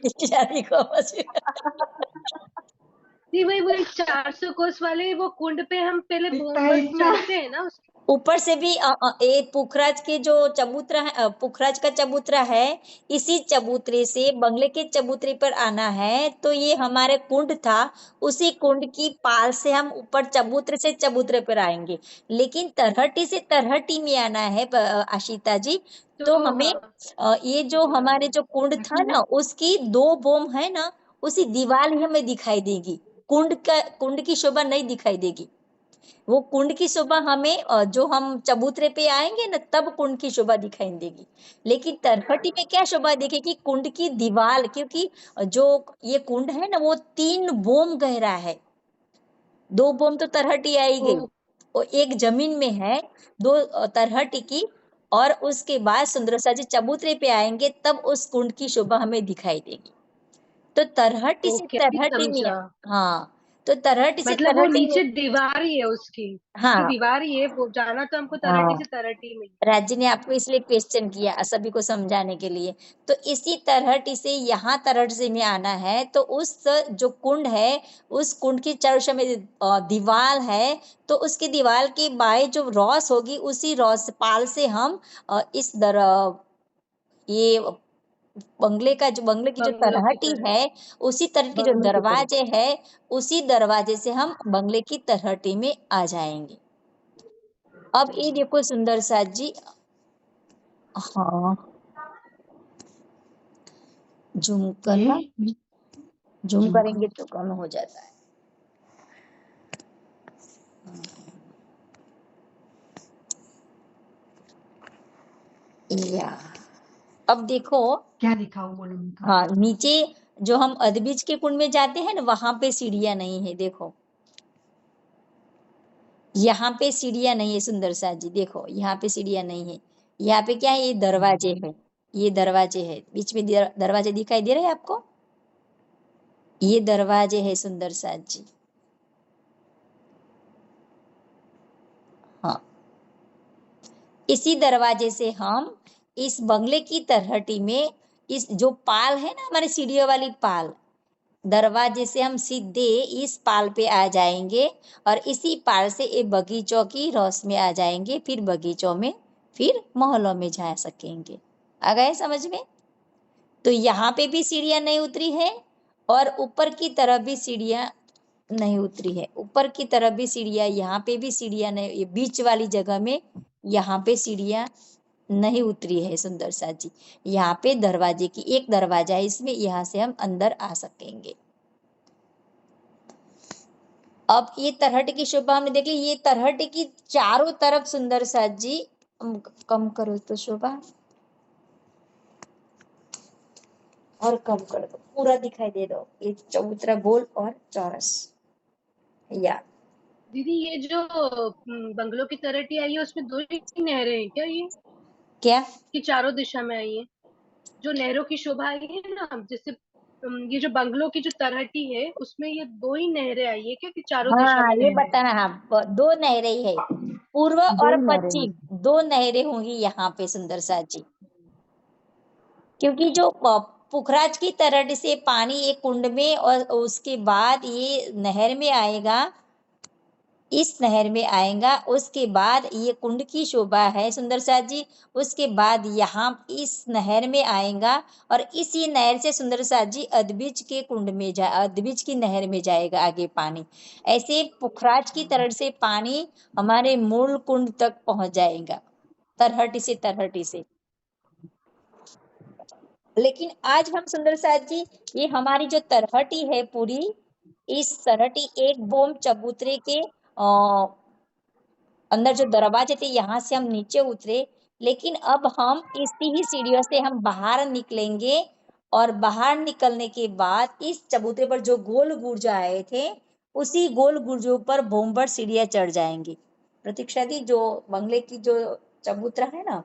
नहीं, वही 400 कोस वाले वो कुंड पे हम पहले इतना बस इतना चढ़ते हैं ना उसके। ऊपर से भी ये पुखराज के जो चबूतरा है, पुखराज का चबूतरा है, इसी चबूतरे से बंगले के चबूतरे पर आना है तो ये हमारे कुंड था, उसी कुंड की पाल से हम ऊपर चबूतरे से चबूतरे पर आएंगे। लेकिन तरहटी से तरहटी में आना है आशिता जी, तो तो हमें हाँ, ये जो हमारे जो कुंड था लेकिन ना उसकी 2 बोम है ना, उसी दीवार ही हमें दिखाई देगी। कुंड की शोभा नहीं दिखाई देगी। वो कुंड की शोभा हमें जो हम चबूतरे पे आएंगे ना तब कुंड की शोभा दिखाई देगी। लेकिन तरहटी में क्या शोभा देखेगी? कुंड की दीवार, क्योंकि जो ये कुंड है ना वो 3 बोम गहरा है। 2 बोम तो तरहटी आई ओ, गई, और एक जमीन में है 2 तरहटी की। और उसके बाद सुंदरसा जी चबूतरे पे आएंगे तब उस कुंड की शोभा हमें दिखाई देगी। तो तरहटी से ओके, अभी तरहटी में, समझा। हाँ, तो तरहटी से मतलब वो तरहटी में, नीचे दीवार ही है उसकी हाँ दीवार ही है, वो जाना तो हमको तरहटी हाँ, से तरहटी में। राज्य ने आपको इसलिए क्वेश्चन किया सभी को समझाने के लिए। तो इसी तरहटी से यहाँ तरहटी में आना है तो उस जो कुंड है उस कुंड की चारों में दीवार है, तो उसकी दीवार की बाएं जो रॉस होगी उसी रॉस पाल से हम इस ये बंगले की जो बंगलों की तरहटी तरह। है, उसी तरह की जो बंगलों की तरह। दरवाजे है उसी दरवाजे से हम बंगले की तरहटी में आ जाएंगे। अब ये देखो सुंदर साथ जी, हाँ, जूम करना, ये जूम जूम करेंगे करो। तो कम हो जाता है। या अब देखो, क्या दिखाऊं बोलो उनका? हाँ, नीचे जो हम अदबीज के कुंड में जाते हैं ना वहां पे सीढ़ियां नहीं है। देखो यहाँ पे सीढ़ियां नहीं है सुंदर सा जी, देखो यहाँ पे सीढ़ियां नहीं है। यहाँ पे क्या है? ये दरवाजे है, ये दरवाजे है, बीच में दरवाजे दिखाई दे रहे हैं आपको? ये दरवाजे है सुंदर सा जी। हाँ, इसी दरवाजे से हम इस बंगले की तरहटी में, इस जो पाल है ना हमारे सीढ़ियों वाली पाल, दरवाजे से हम सीधे इस पाल पे आ जाएंगे और इसी पाल से ये बगीचों की रौस में आ जाएंगे, फिर बगीचों में, फिर मोहल्लों में जा सकेंगे। आ गए समझ में? तो यहाँ पे भी सीढ़ियां नहीं उतरी है और ऊपर की तरफ भी सीढ़ियां नहीं उतरी है। ऊपर की तरफ भी सीढ़ियां, यहाँ पे भी सीढ़ियां नहीं, ये बीच वाली जगह में यहाँ पे सीढ़ियां नहीं उतरी है सुंदर सा जी। यहाँ पे दरवाजे की एक दरवाजा है, इसमें यहाँ से हम अंदर आ सकेंगे। अब ये तरहट की शोभा हमने देख ली। ये तरहट की चारों तरफ सुंदर सा जी, कम करो तो शोभा, और कम कर दो, पूरा दिखाई दे दो, ये चबूतरा गोल और चौरस। या दीदी ये जो बंगलों की तरहटी आई है उसमें दो ही नहरें हैं क्या ये, क्या? कि चारों दिशा में आई है? जो नहरों की शोभा आई है ना, जैसे ये जो बंगलों की जो तरहटी है उसमें ये दो ही नहरें आई है क्या, कि चारों दिशा हाँ, में ये नहरें हैं? बताना। हाँ, 2 नहरें है, पूर्व दो और ही नहरें हैं। पश्चिम 2 नहरें होंगी यहाँ पे सुंदर सा जी। क्योंकि जो पुखराज की तरह से पानी एक कुंड में और उसके बाद ये नहर में आएगा, इस नहर में आएगा, उसके बाद ये कुंड की शोभा है सुंदर सा जी। उसके बाद यहाँ इस नहर में आएगा और इसी नहर से सुंदर सा जी अदबीज के कुंड में अदबीज की नहर में जाएगा आगे पानी। ऐसे पुखराज की तरह से पानी हमारे मूल कुंड तक पहुंच जाएगा, तरहटी से तरहटी से। लेकिन आज हम सुंदर साथ जी, ये हमारी जो तरहटी है पूरी, इस तरहटी एक बोम चबूतरे के अंदर जो दरवाजे थे यहाँ से हम नीचे उतरे, लेकिन अब हम इसी ही सीढ़ियों से हम बाहर निकलेंगे और बाहर निकलने के बाद इस चबूतरे पर जो गोल गुर्ज आए थे उसी गोल गुर्जों पर भोंबर सीढ़ियां चढ़ जाएंगी। प्रतीक्षा दी, जो बंगले की जो चबूतरा है ना,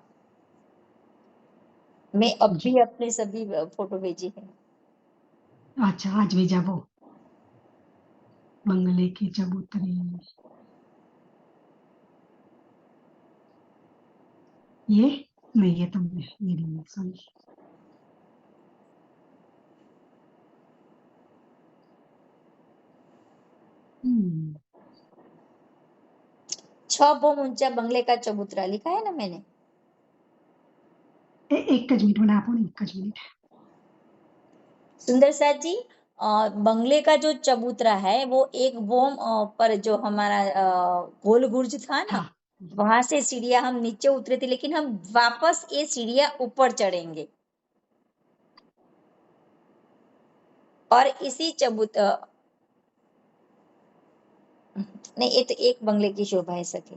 मैं अब जी। भी अपने सभी फोटो भेजी है। अच्छा, आज भेजा वो बंगले के चबूतरे। ये नहीं, ये तुमने ये नहीं, सॉरी। हम्म, 6 बोम ऊंचा बंगले का चबूतरा लिखा है ना मैंने। एक ज मिनिट મને આપો ને, एक ज मिनिट। सुंदर साथ जी, बंगले का जो चबूतरा है वो एक बोम पर जो हमारा गोल गुर्ज था ना, हाँ, वहां से सीढ़ियां हम नीचे उतरे थे, लेकिन हम वापस ये सीढ़ियां ऊपर चढ़ेंगे और इसी नहीं, ये तो एक बंगले की शोभा है सके।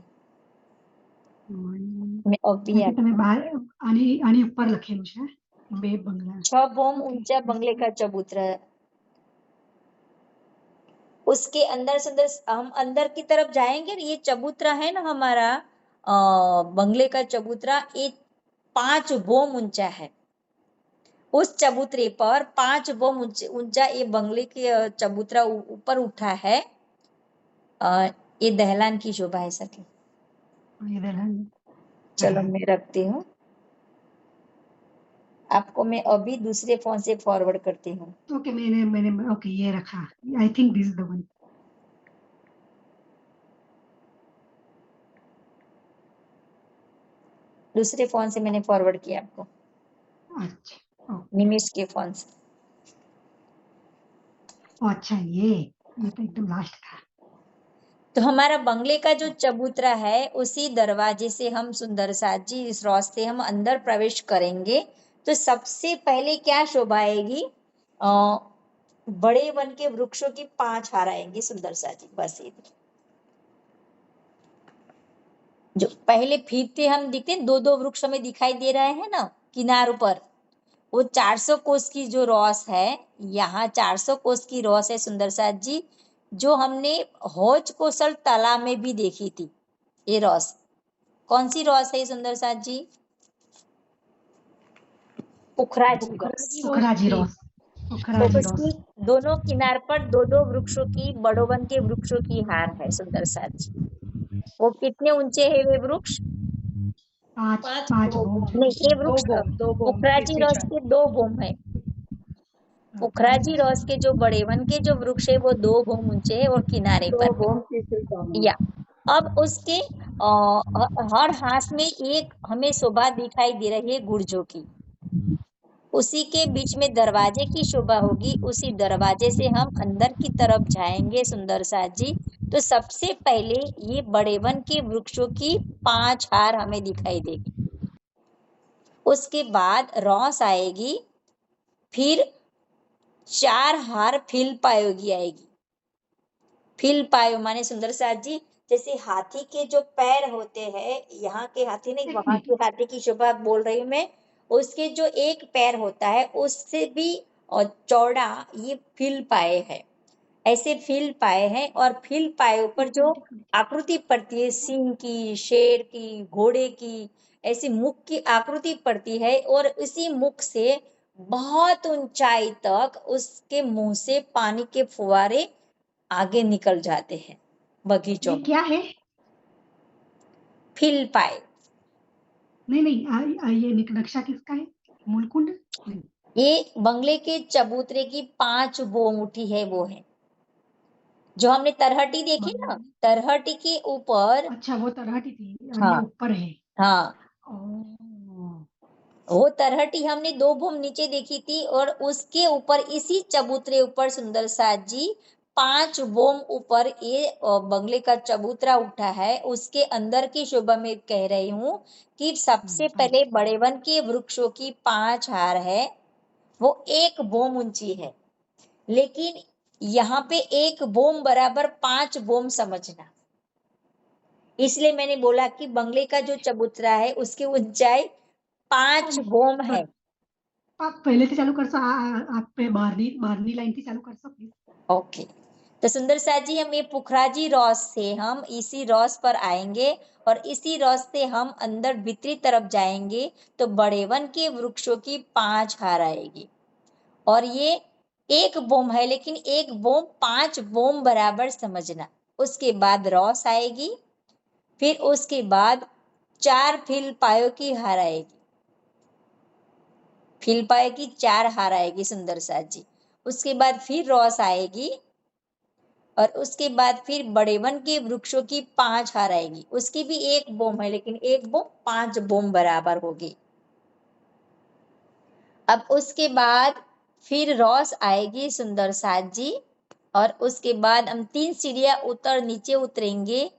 मैं अब भी બાકી તમે બહાર આની ઉપર લખેલું છે બે બંગલા। 6 बोम ओके, ऊंचा बंगले का चबूतरा, उसके अंदर सुंदर हम अंदर की तरफ जाएंगे। ये चबूतरा है ना हमारा, बंगले का चबूतरा, ये 5 बोम ऊंचा है। उस चबूतरे पर 5 बोम ऊंचा ये बंगले के चबूतरा ऊपर उठा है। ये दहलान की शोभा है सके। इधर है। चलो मैं रखती हूँ, आपको मैं अभी दूसरे फोन से फॉरवर्ड करती हूँ। ओके, मैंने ओके ये रखा। I think this is the one. दूसरे फोन से मैंने फॉरवर्ड किया आपको, अच्छा, निमिष के फोन से। अच्छा, ये तो एकदम लास्ट था। तो हमारा बंगले का जो चबूतरा है उसी दरवाजे से हम सुंदर साथ जी इस रास्ते हम अंदर प्रवेश करेंगे। तो सबसे पहले क्या शोभा आएगी, बड़े वन के वृक्षों की 5 हार आएंगी सुंदर साथ जी। बस ये जो पहले फीते हम दिखते हैं, 2-2 वृक्ष हमें दिखाई दे रहे हैं ना किनारों पर, वो 400 कोस की जो रॉस है, यहाँ 400 कोस की रॉस है सुंदर साथ जी, जो हमने हौज कोसल तालाब में भी देखी थी। ये रॉस कौन सी रॉस है सुंदर साथ जी? पुखराजी रॉस। पोखराजी रॉस। तो पोखराजी रॉस। उसकी दोनों किनार पर 2-2 वृक्षों की, बड़ोवन के वृक्षों की हार है सुंदर साथ जी। वो कितने ऊंचे है वे वृक्ष? 5 बोम। नहीं, ये वृक्ष दो बोम पुखराजी रॉस के 2 बोम है। पुखराजी रॉस के जो बड़े वन के जो वृक्ष है वो 2 बोम ऊंचे है और किनारे दो पर बोम तीसरी कॉलम। या अब उसके हर हाथ में एक हमें शोभा दिखाई दे रही है गुर्जों की, उसी के बीच में दरवाजे की शोभा होगी। उसी दरवाजे से हम अंदर की तरफ जाएंगे सुंदर साथ जी। तो सबसे पहले ये बड़े वन के वृक्षों की 5 हार हमें दिखाई देगी, उसके बाद रॉस आएगी, फिर 4 हार फिल पायोगी आएगी। फिल पायो माने सुंदर साथ जी, जैसे हाथी के जो पैर होते हैं, यहाँ के हाथी नहीं वहां के हाथी की शोभा बोल रही हूँ मैं, उसके जो एक पैर होता है उससे भी चौड़ा ये फिल पाए है, ऐसे फिल पाए हैं। और फिल पाए पर जो आकृति पड़ती है सिंह की, शेर की, घोड़े की, ऐसी मुख की आकृति पड़ती है, और उसी मुख से बहुत ऊंचाई तक उसके मुंह से पानी के फुवारे आगे निकल जाते हैं बगीचों ये में। क्या है? फिल पाए नहीं, ये नक्शा किसका है? मूलकुंड? नहीं। ये बंगले के चबूतरे की 5 बोम उठी है, वो है जो हमने तरहटी देखी ना, तरहटी के ऊपर। अच्छा, वो तरहटी थी और हाँ ये ऊपर है। हाँ, ओह, वो तरहटी हमने 2 बोम नीचे देखी थी, और उसके ऊपर इसी चबूतरे ऊपर सुंदर साथ जी 5 बोम ऊपर ये बंगले का चबूतरा उठा है। उसके अंदर की शोभा में कह रही हूँ कि सबसे पहले बड़े वन के वृक्षों की 5 हार है, वो 1 बोम ऊंची है, लेकिन यहाँ पे 1 बोम बराबर 5 बोम समझना। इसलिए मैंने बोला कि बंगले का जो चबूतरा है उसकी ऊंचाई 5 बोम है। आप पहिलेથી चालू करશો? आप पे બહારની લાઈનથી ચાલુ કરશો પ્લીઝ? ओके, तो सुंदर साथ जी हम ये पुखराजी रॉस से हम इसी रॉस पर आएंगे और इसी रॉस से हम अंदर भीतरी तरफ जाएंगे तो बड़े वन के वृक्षों की 5 हार आएगी। और ये 1 बोम है, लेकिन 1 बोम 5 बोम बराबर समझना। उसके बाद रॉस आएगी, फिर उसके बाद 4 फिलपायों की हार आएगी। फिलपाये की 4 हार आएगी सुंदर साथ जी। उसके बाद फिर रॉस आएगी और उसके बाद फिर बड़े वन के वृक्षों की 5 हार आएगी। उसकी भी 1 बोम है, लेकिन 1 बोम 5 बोम बराबर होगी। अब उसके बाद फिर रॉस आएगी सुंदर साथ जी, और उसके बाद हम 3 सीढ़ियां नीचे उतरेंगे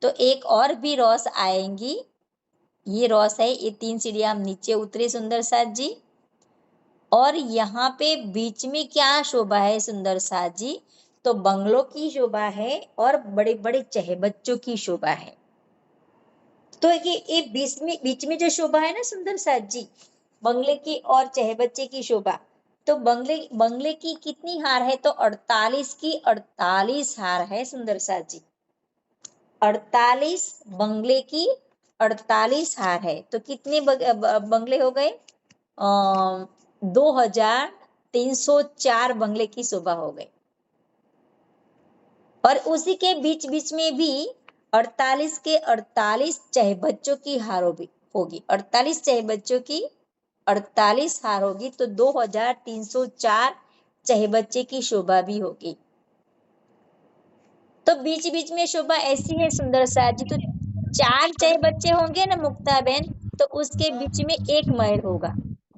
तो एक और भी रॉस आएंगी। ये रॉस है, ये 3 सीढ़ियां हम नीचे उतरे सुंदर साथ जी। और यहाँ पे बीच में क्या शोभा है सुंदर साथ जी? तो बंगलों की शोभा है और बड़े बड़े चहबच्चों की शोभा है। तो ये बीच में जो शोभा है ना सुंदर साथ जी, बंगले की और चहबच्चे की शोभा, तो बंगले की कितनी हार है? तो 48 की 48 हार है सुंदर साथ जी। 48 बंगले की 48 हार है। तो कितने बंगले हो गए? 2304 बंगले की शोभा हो गई। और उसी के बीच बीच में भी 48 के 48 चहबच्चों की हार होगी। 48 चहबच्चों की 48 हार होगी, तो 2304 चहबच्चे की शोभा भी होगी। तो बीच बीच में शोभा ऐसी है सुंदर साथ जी, तो 4 चहबच्चे होंगे ना मुक्ता बहन, तो उसके बीच में 1 महल होगा,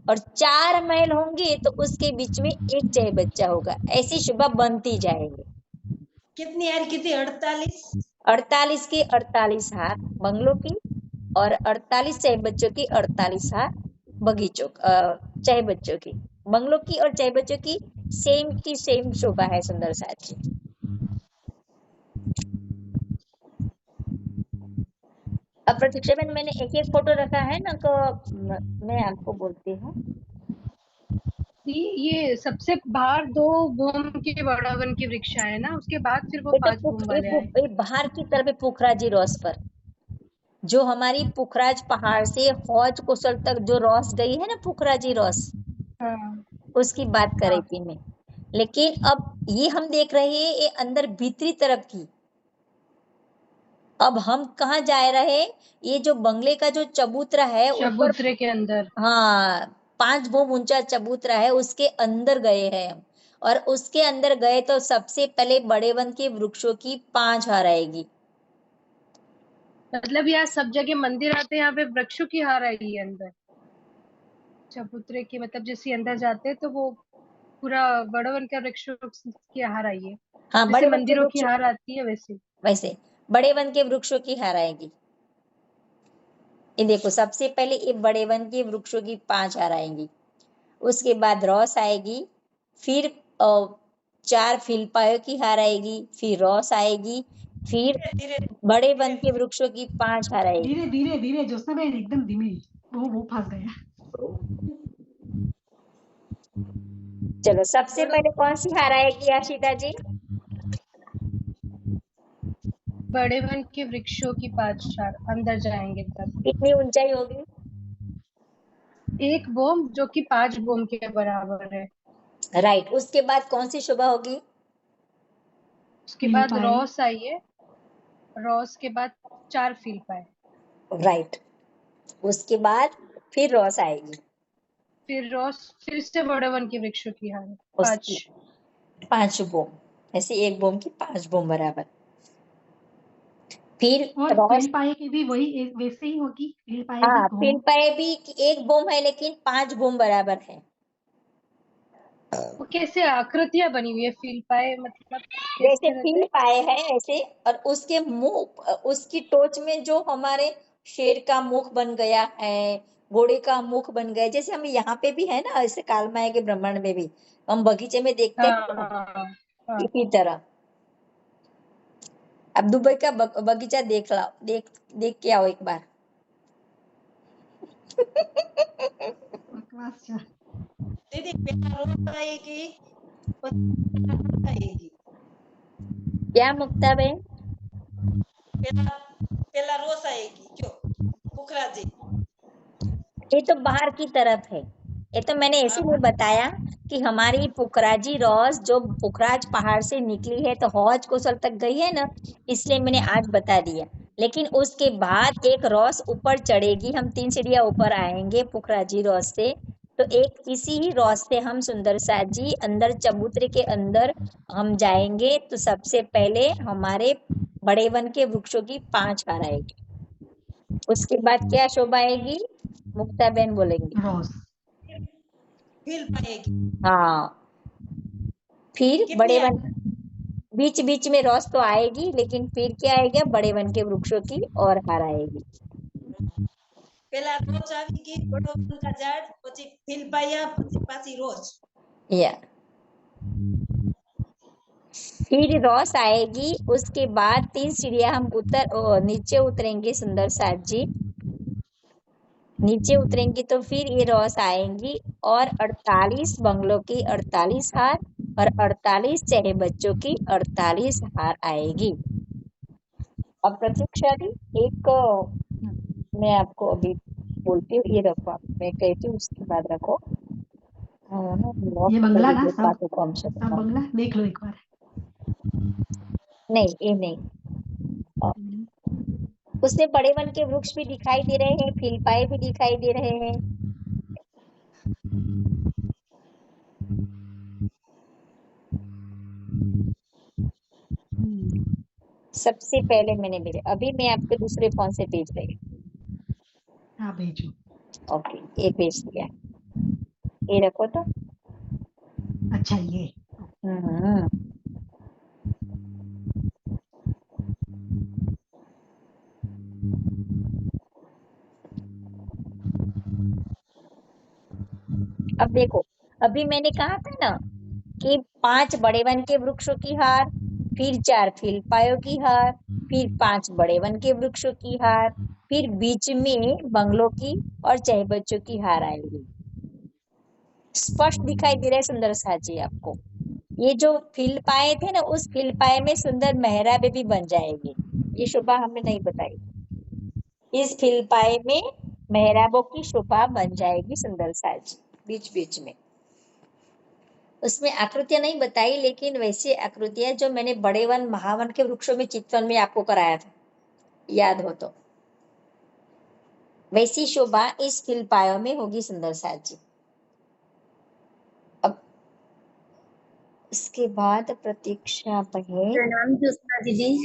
और 4 महल होंगे तो उसके बीच में 1 चहबच्चा होगा। ऐसी शोभा बनती जाएगी। कितनी हार की थी? 48। 48 की 48 हार बंगलों की और 48 चहबच्चों की 48 हार बगीचों चहबच्चों की। बंगलों की और चहबच्चों की सेम शोभा है सुंदर साथ जी। अब प्रतीक्षा बहन मैंने एक फोटो रखा है ना, तो मैं आपको बोलती हूँ। ये सबसे बाहर 2 बोम के बड़ा वन के वृक्ष आए ना, उसके बाद फिर वो 5 बोम वाले आए। बाहर की तरफ पुखराजी रॉस पर, जो हमारी पुखराज पहाड़ से हौज कोसल तक जो रॉस गई है ना, पुखराजी रॉस, हाँ, उसकी बात कर रही थी मैं। लेकिन अब ये हम देख रहे हैं ये अंदर भीतरी तरफ की। अब हम कहाँ जा रहे हैं? ये जो बंगले का जो चबूतरा है ऊपर, चबूतरे के अंदर, हाँ 5 बोम ऊंचा चबूतरा है, उसके अंदर गए हैं हम। और उसके अंदर गए तो सबसे पहले बड़े वन के वृक्षों की 5 हार आएगी। मतलब यहाँ सब जगह मंदिर आते हैं, यहाँ पे वृक्षों की हार आई है अंदर चबूतरे की। मतलब जैसे अंदर जाते हैं तो वो पूरा बड़ा वन का वृक्षों की हार आई है, हाँ, जैसे बड़े वन के मंदिरों की वृक्ष, हार आती है वैसे बड़े वन के वृक्षों की हार आएगी। ये देखो, सबसे पहले ये बड़े वन के वृक्षों की 5 हार आएंगी। उसके बाद रॉस आएगी, फिर 4 फिलपायों की हार आएगी, फिर रॉस आएगी, फिर बड़े वन के वृक्षों की 5 हार आएगी। धीरे धीरे धीरे ज्योत्सनाबेन, एकदम धीमे। वो फंस गया। चलो, सबसे पहले कौन सी हार आएगी आशिता जी? बड़े वन के वृक्षों की 5 हार अंदर जाएंगे तब। कितनी ऊंचाई होगी? 1 बोम जो कि 5 बोम के बराबर है। राइट। उसके बाद कौन सी शोभा होगी? उसके बाद फिलपाए। रॉस आई है, रॉस के बाद 4 फिलपाए, राइट। उसके बाद फिर रॉस आएगी, फिर रॉस, फिर से बड़े वन के वृक्षों की हार उसकी 5। 5 बोम, ऐसे 1 बोम की 5 बोम बराबर। फिर और रॉस, फिलपाए की भी वही वैसे ही होगी। फिलपाए भी हाँ, घूम। फिलपाए भी 1 बोम है, लेकिन 5 बोम बराबर है। वो कैसे आकृतियां बनी हुई है फिलपाए, मतलब जैसे कैसे रहते फील हैं? पाए हैं ऐसे, और उसके मुंह, उसकी टोच में जो हमारे शेर का मुख बन गया है, घोड़े का मुख बन गए, जैसे हम यहाँ पे भी है ना, ऐसे कालमाया के ब्रह्मांड में भी हम बगीचे में देखते हाँ हैं ना, हाँ हाँ इसी तरह। अब दुबई का बगीचा देख लाओ, देख के आओ एक बार। बकवास छ। दीदी पहला रोज आएगी और आएगी क्या मुक्ता बहन? पहला पहला रोज आएगी क्यों पुखरा जी ये तो बाहर की तरफ है, ये तो मैंने इसीलिए बताया कि हमारी पुखराजी रॉस जो पुखराज पहाड़ से निकली है तो हौज कोसल तक गई है ना, इसलिए मैंने आज बता दिया। लेकिन उसके बाद एक रॉस ऊपर चढ़ेगी, हम 3 सीढ़ियां ऊपर आएंगे पुखराजी रॉस से, तो एक इसी ही रॉस से हम सुंदर सा जी अंदर चबूतरे के अंदर हम जाएंगे, तो सबसे पहले हमारे बड़े वन के वृक्षों की 5 हार आएगी। उसके बाद क्या शोभा आएगी? मुक्ता बहन बोलेंगी। रोज फिर पाएगी हाँ, फिर कितनी बड़े आएगी? वन बीच बीच में रॉस तो आएगी, लेकिन फिर क्या आएगा? बड़े वन के वृक्षों की और हार आएगी। પેલા રોજ આવી ગઈ બડો વનકા ઝાડ પછી ફીલપાયા પછી પાછી રોજ या फिर रॉस आएगी, उसके बाद 3 सीढ़ियां हम नीचे उतरेंगे सुंदर साथ जी, नीचे उतरेंगी तो फिर ये रॉस आएंगी और 48 बंगलों की 48 हार और 48 चेहरे बच्चों की 48 हार आएगी। अब प्रतीक्षा दी एक मैं आपको अभी बोलती हूँ, ये रखो आप, मैं कहती हूँ उसके बाद रखो। ये बंगला ना बातों को हम सब बंगला देख लो एक बार। नहीं, ये नहीं, उसमें बड़े वन के वृक्ष भी दिखाई दे रहे हैं, फीलपाए भी दिखाई दे रहे हैं। सबसे पहले मैंने मेरे अभी मैं आपके दूसरे फोन से भेज रही हूँ। हाँ भेजो। ओके, ये भेज दिया, ये रखो तो। अच्छा ये अब देखो, अभी मैंने कहा था ना कि 5 बड़े वन के वृक्षों की हार, फिर 4 फीलपायों की हार, फिर 5 बड़े वन के वृक्षों की हार, फिर बीच में बंगलों की और चह बच्चों की हार आएगी। स्पष्ट दिखाई दे रहा है सुंदर साजी आपको? ये जो फीलपाए थे ना, उस फीलपाए में सुंदर मेहराबे भी बन जाएगी, ये शोभा हमने नहीं बताई। इस फीलपाए में मेहराबों की शोभा बन जाएगी सुंदर साजी बीच बीच में। उसमें आकृतियां नहीं बताई, लेकिन वैसी आकृतियां जो मैंने बड़े वन महावन के वृक्षों में चित्रण में आपको कराया था, याद हो तो, वैसी शोभा इस फीलपायों में होगी सुंदर साजी। अब इसके बाद प्रतीक्षा बहन। प्रणाम ज्योत्सना दीदी।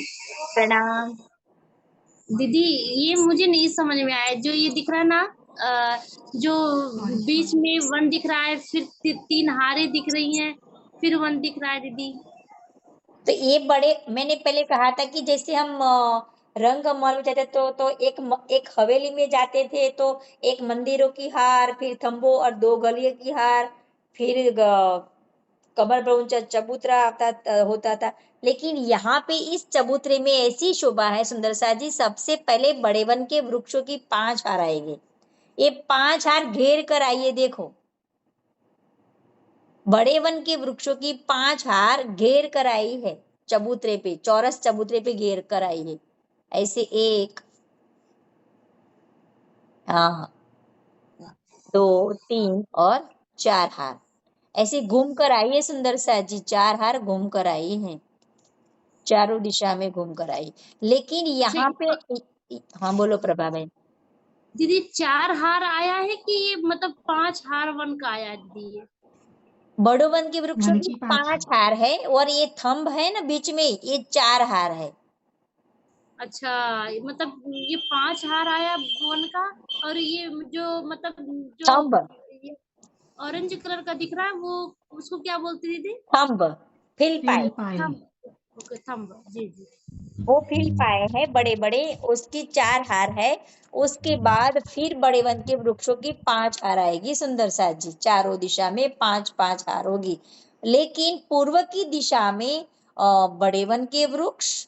प्रणाम दीदी, ये मुझे नहीं समझ में आया, जो ये दिख रहा है ना, जो बीच में वन दिख रहा है, फिर 3 हारें दिख रही हैं, फिर वन दिख रहा है दीदी। तो ये बड़े, मैंने पहले कहा था कि जैसे हम रंग मॉल में जाते तो एक हवेली में जाते थे तो एक मंदिरों की हार, फिर थंबो और 2 गलियों की हार, फिर कमर ब्रह्मचा चबूतरा होता था। लेकिन यहाँ पे इस चबूतरे में ऐसी शोभा है सुंदर सा जी, सबसे पहले बड़े वन के वृक्षों की 5 हार आएगी। ये 5 हार घेर कर आइए, देखो बड़े वन के वृक्षों की 5 हार घेर कर आई है चबूतरे पे, चौरस चबूतरे पे घेर कर आई है। ऐसे 1 2 3 और 4 हार ऐसे घूम कर आई है सुंदर सा जी, 4 हार घूम कर आई हैं, चारों दिशा में घूम कर आई। लेकिन यहाँ पे हाँ बोलो प्रभा बहन। दीदी 4 हार आया है कि ये मतलब 5 हार वन का आया है दीदी? बड़ो वन के वृक्षों की 5 हार है और ये थंब है ना बीच में, ये 4 हार है। अच्छा, मतलब ये 5 हार आया वन का, और ये जो मतलब जो थंब ऑरेंज कलर का दिख रहा है वो उसको क्या बोलते दीदी? थंब, फीलपाए। थंब, ओके थंब, जी जी। वो फिर पाए हैं बड़े बड़े, उसकी 4 हार है। उसके बाद फिर बड़े वन के वृक्षों की 5 हार आएगी सुंदर साथ जी, चारों दिशा में 5-5 हार होगी। लेकिन पूर्व की दिशा में बड़े वन के वृक्ष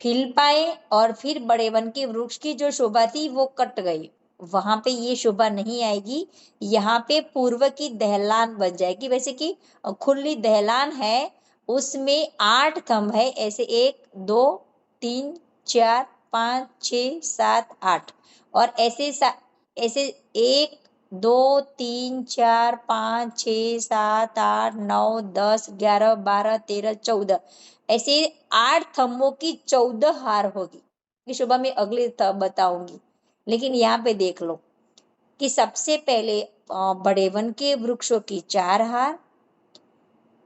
फिल पाए और फिर बड़े वन के वृक्ष की जो शोभा थी वो कट गई, वहां पे ये शोभा नहीं आएगी। यहाँ पे पूर्व की दहलान बन जाएगी, वैसे कि खुली दहलान है, उसमें 8 थंब है, ऐसे 1 2 3 4 5 6 7 8 और ऐसे ऐसे 1 2 3 4 5 6 7 8 9 10 11 12 13 14 ऐसे 8 थंबों की 14 हार होगी। ये शोभा मैं अगले बताऊंगी, लेकिन यहाँ पे देख लो कि सबसे पहले बड़े वन के वृक्षों की 4 हार,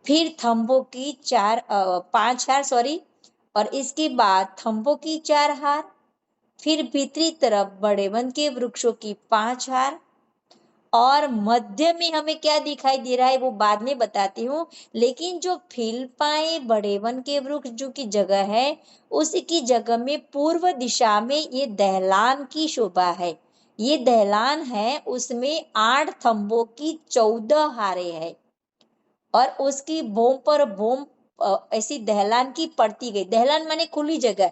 फिर थंबों की 5 हार सॉरी, और इसके बाद थंबों की 4 हार, फिर भीतरी तरफ बड़े वन के वृक्षों की 5 हार, और मध्य में हमें क्या दिखाई दे रहा है वो बाद में बताती हूँ। लेकिन जो फिल पाए बड़े वन के वृक्ष जो की जगह है, उसकी जगह में पूर्व दिशा में ये दहलान की शोभा है। ये दहलान है, उसमें 8 थंबों की 14 हारे है और उसकी बोम पर बोम ऐसी दहलान की पड़ती गई। दहलान माने खुली जगह,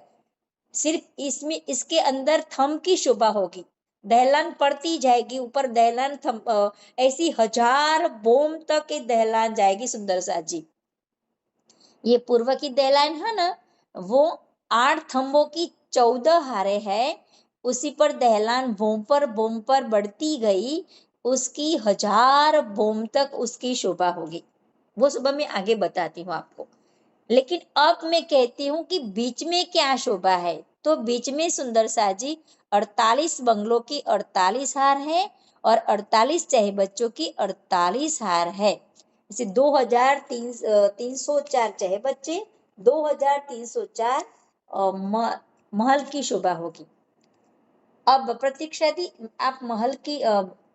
सिर्फ इसमें इसके अंदर थंब की शोभा होगी, दहलान पड़ती जाएगी ऊपर, दहलान ऐसी 1000 बोम तक ये दहलान जाएगी सुंदर सा जी। ये पूर्व की दहलान है ना, वो 8 थंबों की 14 हारे है, उसी पर दहलान बोम पर बढ़ती गई, उसकी 1000 बोम तक उसकी शोभा होगी। वो सुबह मैं आगे बताती हूँ आपको। लेकिन अब मैं कहती हूँ कि बीच में क्या शोभा है, तो बीच में सुंदर सा जी 48 बंगलों की 48 हार है और 48 चाहे बच्चों की 48 हार है। जैसे 2304 चाहे बच्चे, 2304 महल की शोभा होगी। अब प्रतीक्षा दी आप महल की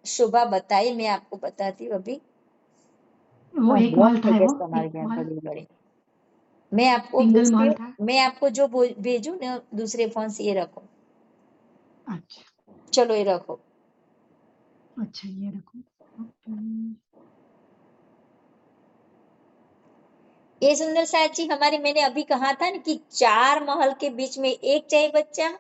शोभा बताइए, मैं आपको बताती हूँ अभी। वो एक महल था, वो हमारे एक यहाँ महल बड़ी बड़ी मैं आपको सिंगल भेजती महल हूँ, था। मैं आपको जो भेजू ना दूसरे फोन से, ये रखो, अच्छा चलो ये रखो। अच्छा, ये रखो। ओके। ये सुंदर साथ जी हमारे, मैंने अभी कहा था ना कि 4 महल के बीच में एक चाहे बच्चा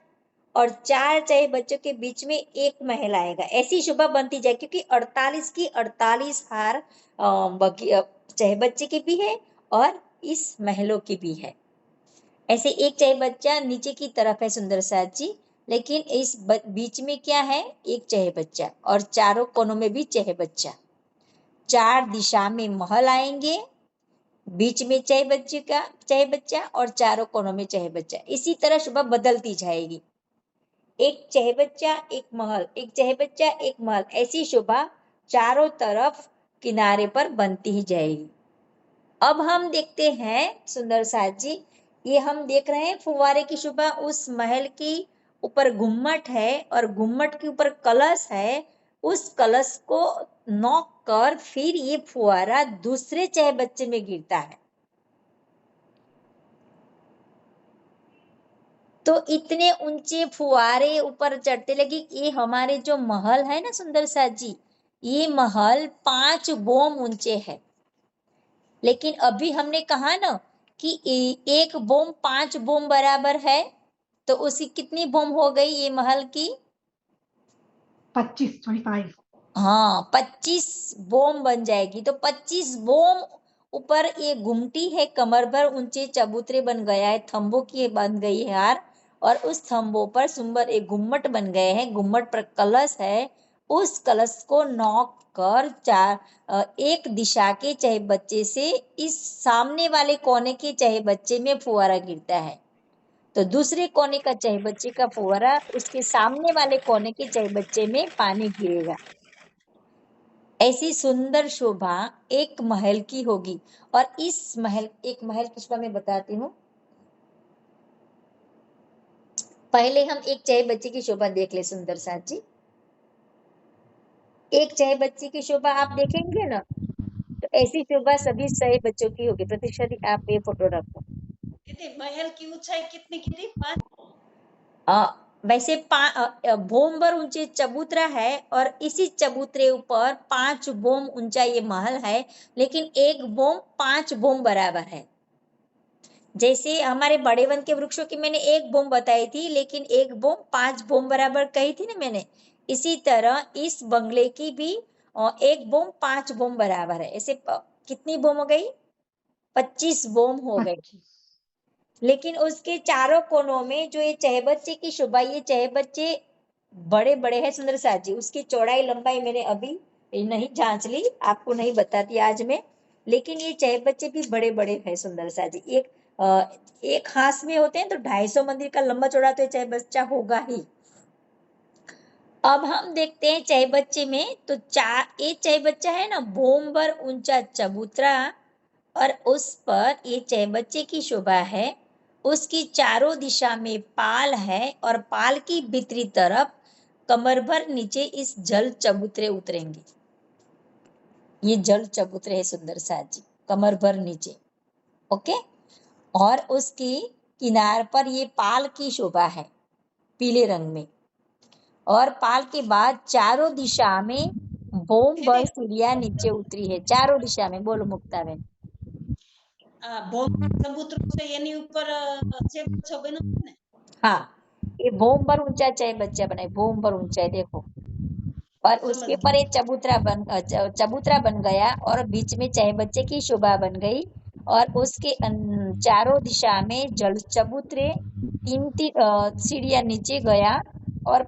और 4 चाहे बच्चों के बीच में एक महल आएगा, ऐसी शोभा बनती जाए, क्योंकि 48 की 48 हार चाहे बच्चे की भी है और इस महलों की भी है। ऐसे एक चाहे बच्चा नीचे की तरफ है सुंदर साथ जी, लेकिन इस बीच में क्या है, एक चाहे बच्चा और चारों कोनों में भी चाहे बच्चा। 4 दिशा में महल आएंगे, बीच में चाहे बच्चा और चारों कोनों में चाहे बच्चा। इसी तरह शोभा बदलती जाएगी, एक चाहे बच्चा एक महल, एक चाहे बच्चा एक महल, ऐसी शोभा चारों तरफ किनारे पर बनती ही जाएगी। अब हम देखते हैं सुंदर साथ जी, ये हम देख रहे हैं फुवारे की शोभा, उस महल की ऊपर गुम्मट है और गुम्मट के ऊपर कलश है, उस कलश को नॉक कर फिर ये फुवारा दूसरे चाहे बच्चे में गिरता है। तो इतने ऊंचे फुवारे ऊपर चढ़ते लगे। ये हमारे जो महल है ना सुंदर साथ जी, ये महल 5 बोम ऊंचे है। लेकिन अभी हमने कहा ना कि एक बोम 5 बोम बराबर है, तो उसकी कितनी बोम हो गई ये महल की? 25 हाँ 25 बोम बन जाएगी। तो 25 बोम ऊपर ये गुमटी है, कमर भर ऊंचे चबूतरे बन गया है, थंबों की बन गई है हार, और उस थंबों पर सुंदर एक गुम्मट बन गए हैं, गुम्मट पर कलश है, उस कलश को नॉक कर एक दिशा के चाहे बच्चे से इस सामने वाले कोने के चाहे बच्चे में फुवारा गिरता है, तो दूसरे कोने का चाहे बच्चे का फुवारा उसके सामने वाले कोने के चाहे बच्चे में पानी गिरेगा। ऐसी सुंदर शोभा एक महल की होगी। और इस महल, एक महल की शोभा मैं बताती हूँ। पहले हम एक चाहे बच्चे की शोभा देख ले सुंदर साथ जी। एक चाहे बच्चे की शोभा आप देखेंगे ना, तो ऐसी शोभा सभी चाहे बच्चों की होगी। प्रतीक्षा दी आप ये फोटो रखो। दीदी महल की ऊंचाई कितनी की थी? 5? वैसे भोमभर ऊंचे चबूतरा है और इसी चबूतरे ऊपर 5 बोम ऊंचा ये महल है, लेकिन एक बोम 5 बोम बराबर है। जैसे हमारे बड़े वन के वृक्षों की मैंने एक बोम बताई थी, लेकिन एक बोम 5 बोम बराबर कही थी ना मैंने। इसी तरह इस बंगले की भी एक बोम 5 बोम बराबर है। ऐसे कितनी बोम हो गई? 25 बोम हो गई। 25। लेकिन उसके चारों कोनों में जो ये चहबच्चे की शोभा, ये चहबच्चे बड़े बड़े हैं सुंदर साथ जी। उसकी चौड़ाई लंबाई मैंने अभी नहीं जांच ली, आपको नहीं बताती आज मैं, लेकिन ये चहबच्चे भी बड़े बड़े हैं सुंदर साथ जी। एक हाथ में होते हैं तो 250 मंदिर का लंबा चौड़ा तो ये चहबच्चा होगा ही। अब हम देखते हैं चहबच्चे में, तो ये चहबच्चा है ना, भोमभर ऊंचा चबूतरा, और उस पर ये चहबच्चे की शोभा है। उसकी चारों दिशा में पाल है और पाल की भीतरी तरफ कमर भर नीचे इस जल चबूतरे उतरेंगे। ये जल चबूतरे है सुंदर साथ जी, कमर भर नीचे। ओके, और उसकी किनार पर ये पाल की शोभा है पीले रंग में, और पाल के बाद चारों दिशा में बोम भर सीढ़ियां नीचे उतरी है, चारों दिशा में। बोलो मुक्ता बहन। ભોમર ચબૂતરો છે એની ઉપર ચેબચ્ચો બન્યો ને? हाँ, ये भोम भर ऊंचा चहबच्चा बनाए, भोम भर ऊंचा है, देखो। और उसके समझ ऊपर एक चबूतरा बन गया और बीच में चहबच्चे की शोभा बन गई, और उसके चारों दिशा में जल चबूतरे, 3 सीढ़ियां नीचे गया, और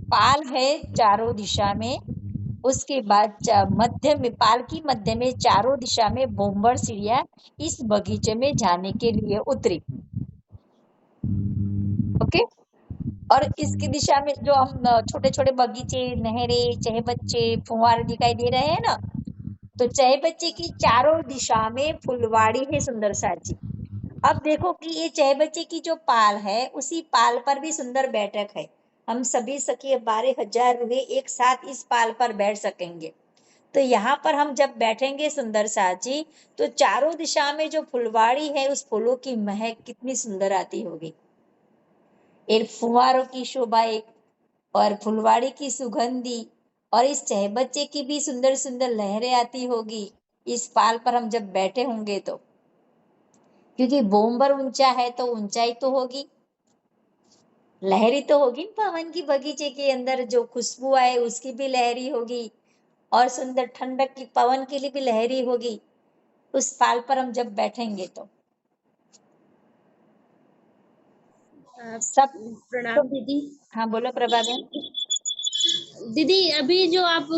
पाल है चारों दिशा में। उसके बाद मध्य में, पाल की मध्य में चारों दिशा में भोमभर सीढ़ियां इस बगीचे में जाने के लिए उतरी। ओके, और इसकी दिशा में जो हम छोटे छोटे बगीचे, नहरें, चहबच्चे, फुहारे दिखाई दे रहे हैं ना, तो चहबच्चे की चारों दिशा में फुलवाड़ी है सुंदर साथ जी। अब देखो कि ये चहबच्चे की जो पाल है, उसी पाल पर भी सुंदर बैठक है। हम सभी सखी 12,000 रूहे एक साथ इस पाल पर बैठ सकेंगे। तो यहाँ पर हम जब बैठेंगे सुंदर साथ जी, तो चारों दिशा में जो फुलवाड़ी है, उस फूलों की महक कितनी सुंदर आती होगी। एक फुहारों की शोभा एक, और फुलवाड़ी की सुगंधी, और इस चहबच्चे की भी सुंदर सुंदर लहरें आती होगी इस पाल पर हम जब बैठे होंगे तो। क्योंकि बोमभर ऊंचा है तो ऊंचाई तो होगी, लहरी तो होगी। पवन की बगीचे के अंदर जो खुशबू आए उसकी भी लहरी होगी, और सुंदर ठंडक की पवन के लिए भी लहरी होगी उस पाल पर हम जब बैठेंगे तो। सब प्रणाम दीदी। हाँ बोलो प्रभा बहन। दीदी अभी जो आप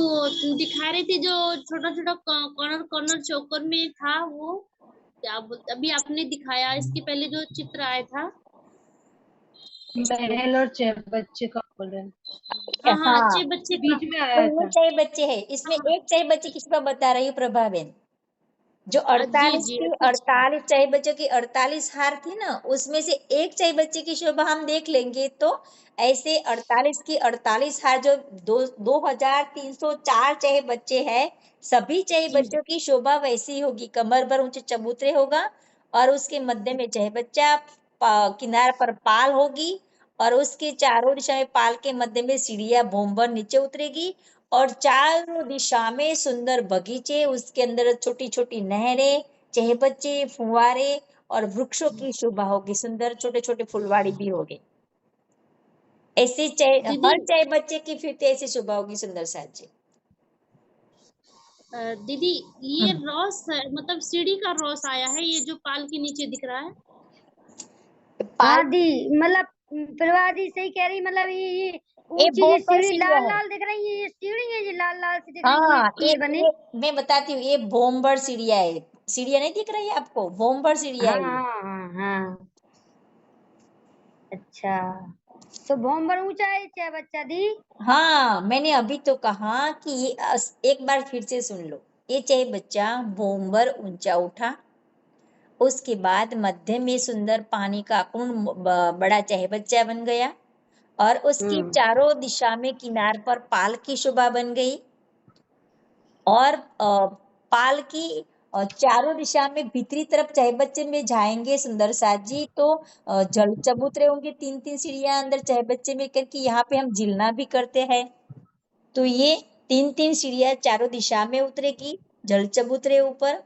दिखा रही थी, जो छोटा छोटा कॉर्नर कॉर्नर चौकोर में था, वो क्या बोलते, अभी आपने दिखाया, इसके पहले जो चित्र आया था, महल और चहबच्चे का बोल रहे हैं। हाँ हाँ, हाँ, अच्छे बच्चे का। बीच में तो आया ये था। चहबच्चे है, इसमें एक चहबच्चे किसी पर बता रही हूँ प्रभा बहन। जो जी 48 जी, की अच्छा। 48 चहबच्चे की 48 हार थी ना, उसमें से एक चहबच्चे की शोभा हम देख लेंगे तो ऐसे 48 की 48 हार जो 2304 चहबच्चे है, सभी चहबच्चों की शोभा वैसी होगी। कमर भर ऊंचे चबूतरे होगा, और उसके मध्य में चहबच्चा, किनार पर पाल होगी, और उसके चारों दिशा में पाल के मध्य में सीढ़ियां भोमभर नीचे उतरेगी, और चारों दिशा में सुंदर बगीचे, उसके अंदर छोटी छोटी नहरें, चहबच्चे, फुहारे, और वृक्षों की शोभा होगी। सुंदर छोटे छोटे फुलवाड़ी भी होगी। ऐसे दीदी हर चहबच्चे की फिर ऐसी शोभा होगी सुंदर साथ जी। दीदी ये रॉस है, मतलब सीढ़ी का रॉस आया है, ये जो पाल के नीचे दिख रहा है। पाल हाँ दी, मतलब प्रभा दी सही कह रही, मतलब ये ऊंची बहुत ये बड़ी सीढ़ी सीढ़ियां लाल है। लाल दिख रही है, ये सीढ़ी है, ये लाल लाल सी दिख रही है, हाँ, ये बने। मैं बताती हूँ, ये भोमभर सीढ़ियां है। सीढ़ियां नहीं दिख रही है आपको? भोमभर सीढ़ियां हाँ है ये। हाँ हाँ हाँ, अच्छा, तो भोमभर ऊंचा है चहबच्चा दी। हाँ, मैंने अभी तो कहा कि ये एक बार फिर से सुन लो। ये चहबच्चा भोमभर ऊंचा उठा, उसके बाद मध्य में सुंदर पानी का कुंड बड़ा चहबच्चा बन गया, और उसकी चारों दिशा में किनार पर पाल की शोभा बन गई, और पाल की और चारों दिशा में भीतरी तरफ चहबच्चे में जाएंगे सुंदर साथ जी, तो जल चबूतरे होंगे 3-3 सीढ़ियां अंदर चहबच्चे में करके, यहाँ पे हम जिलना भी करते हैं। तो ये 3-3 सीढ़ियां चारों दिशा में उतरेगी जल चबूतरे ऊपर,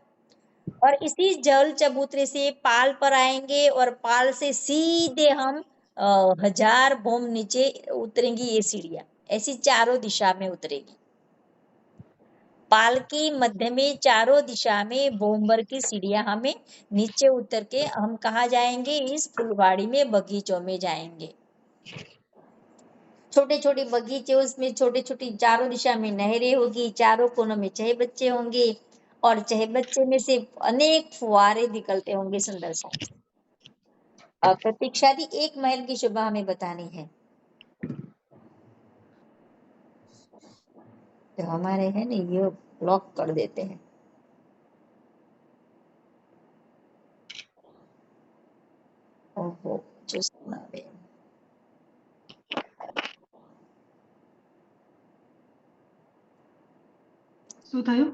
और इसी जल चबूतरे से पाल पर आएंगे और पाल से सीधे हम 1000 बोम नीचे उतरेंगी। ये सीढ़ियां ऐसी चारों दिशा में उतरेगी। पाल की मध्य में चारों दिशा में बोमबर की सीढ़ियां हमें नीचे उतर के हम कहाँ जाएंगे? इस फुलवाड़ी में बगीचों में जाएंगे। छोटे छोटे बगीचे, उसमें छोटे छोटी चारों दिशा में नहरें होगी, चारों कोनों में चहबच्चे होंगे और चहबच्चे में से अनेक फुहारे निकलते होंगे सुंदर सा। और प्रतीक्षा दी एक महल की शोभा हमें बतानी है। तो हमारे है ना ये ब्लॉक कर देते हैं। ओहो जो सुना रहे। શું થયું?